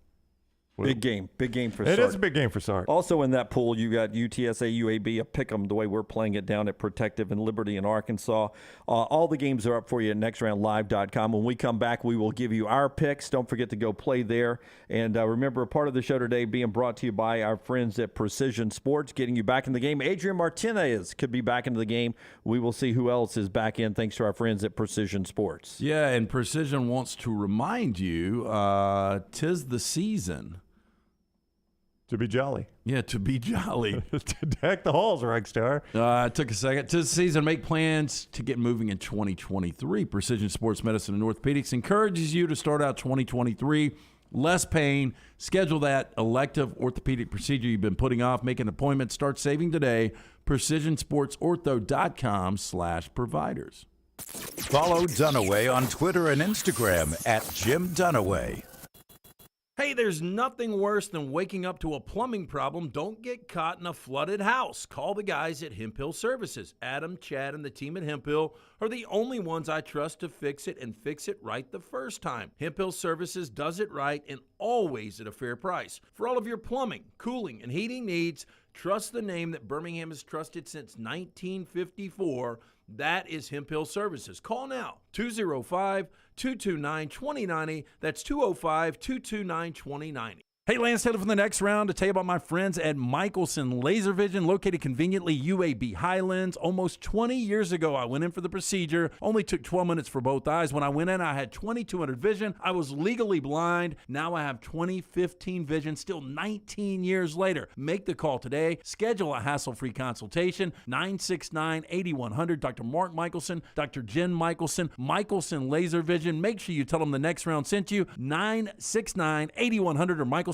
Big game for It Sark. is a big game for Sark. Also in that pool, you got UTSA, UAB, a pick 'em the way we're playing it down at Protective and Liberty in Arkansas. All the games are up for you at nextroundlive.com. When we come back, we will give you our picks. Don't forget to go play there. And remember, a part of the show today being brought to you by our friends at Precision Sports, getting you back in the game. Adrian Martinez could be back into the game. We will see who else is back in thanks to our friends at Precision Sports. Yeah, and Precision wants to remind you, 'tis the season. To be jolly. Yeah, to be jolly. To deck the halls, Rockstar. It took a second. To the season, make plans to get moving in 2023. Precision Sports Medicine and Orthopedics encourages you to start out 2023. Less pain. Schedule that elective orthopedic procedure you've been putting off. Make an appointment. Start saving today. PrecisionSportsOrtho.com/providers. Follow Dunaway on Twitter and Instagram at Jim Dunaway. Hey, there's nothing worse than waking up to a plumbing problem. Don't get caught in a flooded house. Call the guys at Hemp Hill Services. Adam, Chad, and the team at Hemp Hill are the only ones I trust to fix it and fix it right the first time. Hemp Hill Services does it right and always at a fair price. For all of your plumbing, cooling, and heating needs, trust the name that Birmingham has trusted since 1954. That is Hemp Hill Services. Call now, 205-229-2090. That's 205-229-2090. Hey, Lance Taylor from the next round to tell you about my friends at Michelson Laser Vision, located conveniently UAB Highlands. Almost 20 years ago, I went in for the procedure. Only took 12 minutes for both eyes. When I went in, I had 2200 vision. I was legally blind. Now I have 20/15 vision, still 19 years later. Make the call today. Schedule a hassle-free consultation, 969-8100. Dr. Mark Michelson, Dr. Jen Michelson, Michelson Laser Vision. Make sure you tell them the next round sent you, 969-8100 or MichelsonLaserVision.com.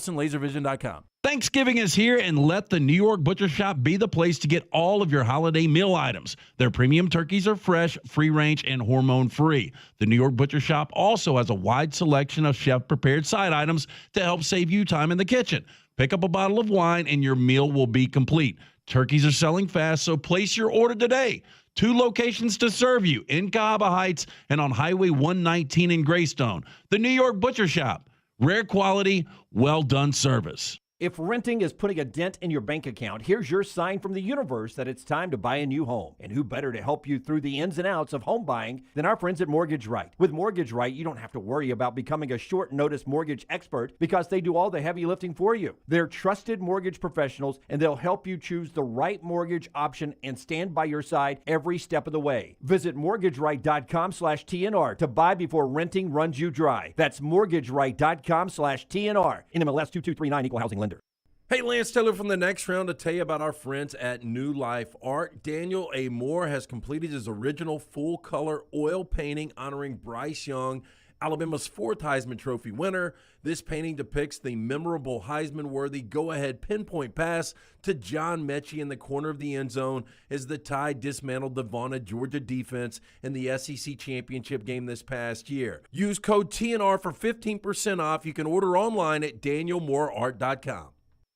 Thanksgiving is here, and let the New York Butcher Shop be the place to get all of your holiday meal items. Their premium turkeys are fresh, free-range, and hormone-free. The New York Butcher Shop also has a wide selection of chef-prepared side items to help save you time in the kitchen. Pick up a bottle of wine, and your meal will be complete. Turkeys are selling fast, so place your order today. 2 locations to serve you, in Cahaba Heights and on Highway 119 in Greystone. The New York Butcher Shop. Rare quality, well-done service. If renting is putting a dent in your bank account, here's your sign from the universe that it's time to buy a new home. And who better to help you through the ins and outs of home buying than our friends at Mortgage Right. With Mortgage Right, you don't have to worry about becoming a short-notice mortgage expert because they do all the heavy lifting for you. They're trusted mortgage professionals, and they'll help you choose the right mortgage option and stand by your side every step of the way. Visit mortgageright.com/TNR to buy before renting runs you dry. That's mortgageright.com/TNR. NMLS 2239, Equal Housing Lender. Hey, Lance Taylor from the next round to tell you about our friends at New Life Art. Daniel A. Moore has completed his original full-color oil painting honoring Bryce Young, Alabama's 4th Heisman Trophy winner. This painting depicts the memorable Heisman-worthy go-ahead pinpoint pass to John Mechie in the corner of the end zone as the Tide dismantled the Vaughan, Georgia defense in the SEC championship game this past year. Use code TNR for 15% off. You can order online at danielmooreart.com.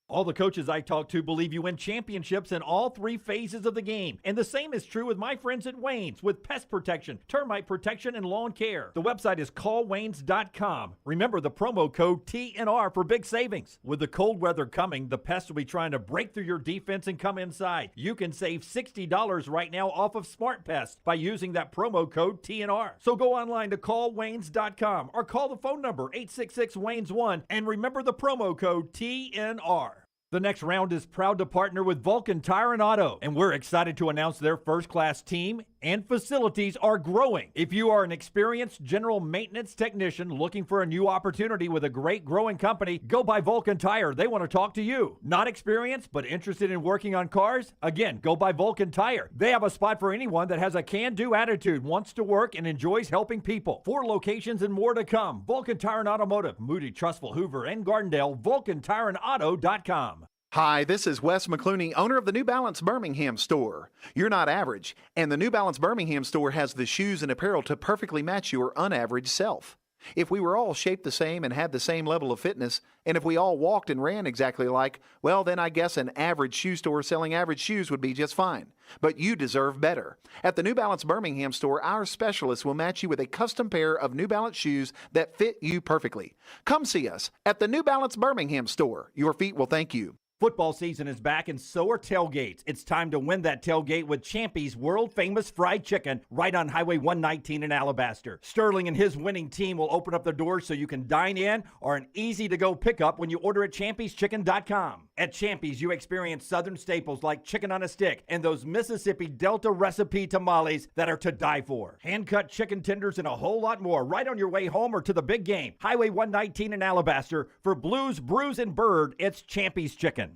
All the coaches I talk to believe you win championships in all 3 phases of the game. And the same is true with my friends at Wayne's with pest protection, termite protection, and lawn care. The website is callwaynes.com. Remember the promo code TNR for big savings. With the cold weather coming, the pests will be trying to break through your defense and come inside. You can save $60 right now off of Smart Pest by using that promo code TNR. So go online to callwaynes.com or call the phone number 866-WAYNES1 and remember the promo code TNR. The next round is proud to partner with Vulcan Tire and Auto, and we're excited to announce their first-class team and facilities are growing. If you are an experienced general maintenance technician looking for a new opportunity with a great growing company, go by Vulcan Tire. They want to talk to you. Not experienced, but interested in working on cars? Again, go by Vulcan Tire. They have a spot for anyone that has a can-do attitude, wants to work, and enjoys helping people. 4 locations and more to come. Vulcan Tire and Automotive, Moody, Trustful, Hoover, and Gardendale, VulcanTireandAuto.com. Hi, this is Wes McClooney, owner of the New Balance Birmingham store. You're not average, and the New Balance Birmingham store has the shoes and apparel to perfectly match your unaverage self. If we were all shaped the same and had the same level of fitness, and if we all walked and ran exactly alike, well, then I guess an average shoe store selling average shoes would be just fine. But you deserve better. At the New Balance Birmingham store, our specialists will match you with a custom pair of New Balance shoes that fit you perfectly. Come see us at the New Balance Birmingham store. Your feet will thank you. Football season is back and so are tailgates. It's time to win that tailgate with Champy's world-famous fried chicken right on Highway 119 in Alabaster. Sterling and his winning team will open up the doors so you can dine in or an easy-to-go pickup when you order at champyschicken.com. At Champy's, you experience southern staples like chicken on a stick and those Mississippi Delta recipe tamales that are to die for. Hand-cut chicken tenders and a whole lot more right on your way home or to the big game. Highway 119 in Alabaster. For Blues, Brews, and Bird, it's Champy's Chicken.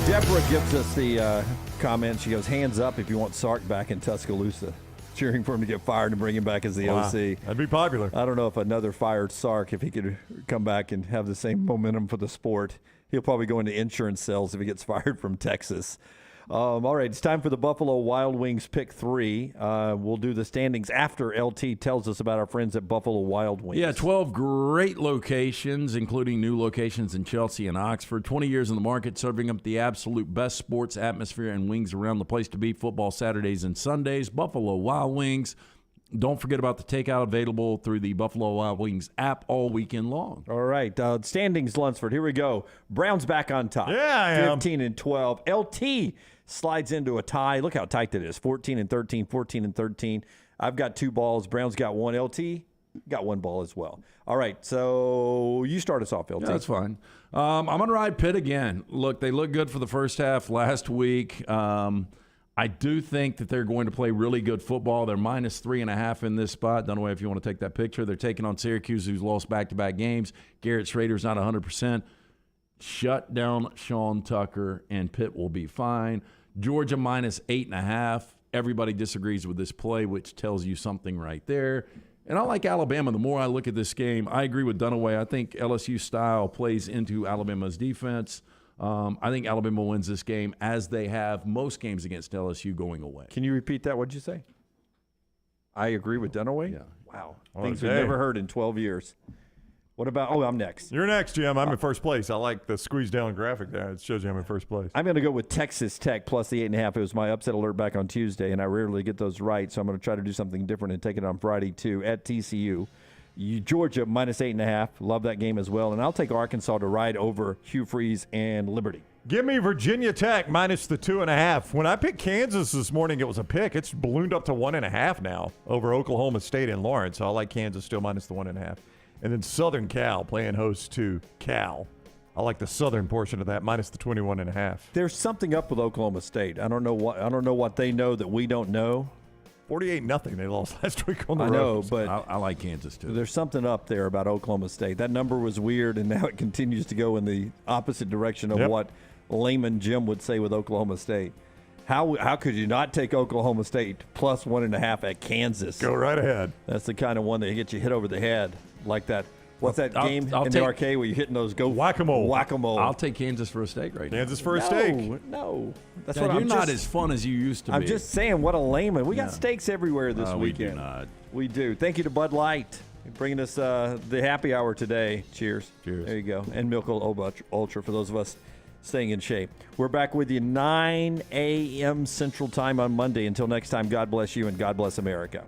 Deborah gives us the comment. She goes, hands up if you want Sark back in Tuscaloosa. Cheering for him to get fired and bring him back as the OC. That'd be popular. I don't know if another fired Sark, if he could come back and have the same momentum for the sport. He'll probably go into insurance sales if he gets fired from Texas. All right, it's time for the Buffalo Wild Wings Pick 3. We'll do the standings after LT tells us about our friends at Buffalo Wild Wings. Yeah, 12 great locations, including new locations in Chelsea and Oxford. 20 years in the market, serving up the absolute best sports atmosphere and wings around the place to be. Football Saturdays and Sundays. Buffalo Wild Wings. Don't forget about the takeout available through the Buffalo Wild Wings app all weekend long. All right, standings, Lunsford. Here we go. Browns back on top. Yeah, I am. 15 and 12. LT slides into a tie. Look how tight that is. 14 and 13, 14 and 13. I've got 2 balls. Browns got 1. LT got 1 ball as well. All right, so you start us off, LT. Yeah, that's fine. I'm going to ride Pitt again. Look, they looked good for the first half last week. I do think that they're going to play really good football. They're minus 3.5 in this spot. Don't know if you want to take that picture. They're taking on Syracuse, who's lost back-to-back games. Garrett Schrader's not 100%. Shut down Sean Tucker, and Pitt will be fine. Georgia minus 8.5. Everybody disagrees with this play, which tells you something right there. And I like Alabama. The more I look at this game, I agree with Dunaway. I think LSU style plays into Alabama's defense. I think Alabama wins this game, as they have most games against LSU going away. Can you repeat that? What'd you say? I agree with Dunaway? Yeah. Wow. Oh, Things we've never heard in 12 years. What about – I'm next. You're next, Jim. I'm in first place. I like the squeeze-down graphic there. It shows you I'm in first place. I'm going to go with Texas Tech plus the 8.5. It was my upset alert back on Tuesday, and I rarely get those right, so I'm going to try to do something different and take it on Friday, too, at TCU. Georgia minus 8.5. Love that game as well. And I'll take Arkansas to ride over Hugh Freeze and Liberty. Give me Virginia Tech minus the 2.5. When I picked Kansas this morning, it was a pick. It's ballooned up to 1.5 now over Oklahoma State and Lawrence. So I like Kansas still minus the 1.5. And then Southern Cal playing host to Cal. I like the southern portion of that minus the 21.5. There's something up with Oklahoma State. I don't know what they know that we don't know. 48-0 they lost last week on the road. I know, but I like Kansas too. There's something up there about Oklahoma State. That number was weird, and now it continues to go in the opposite direction of what layman Jim would say with Oklahoma State. How could you not take Oklahoma State plus 1.5 at Kansas? Go right ahead. That's the kind of one that gets you hit over the head like that. What's that game in the arcade where you're hitting those whack-a-mole? Whack-a-mole. I'll take Kansas for a steak right now. Kansas for a steak. No. That's Dad, what you're I'm not just, as fun as you used to be. I'm just saying, what a layman. We got steaks everywhere this We weekend. do not. We do. Thank you to Bud Light bringing us the happy hour today. Cheers. Cheers. There you go. And Milk Ultra for those of us staying in shape. We're back with you 9 a.m. Central Time on Monday. Until next time, God bless you and God bless America.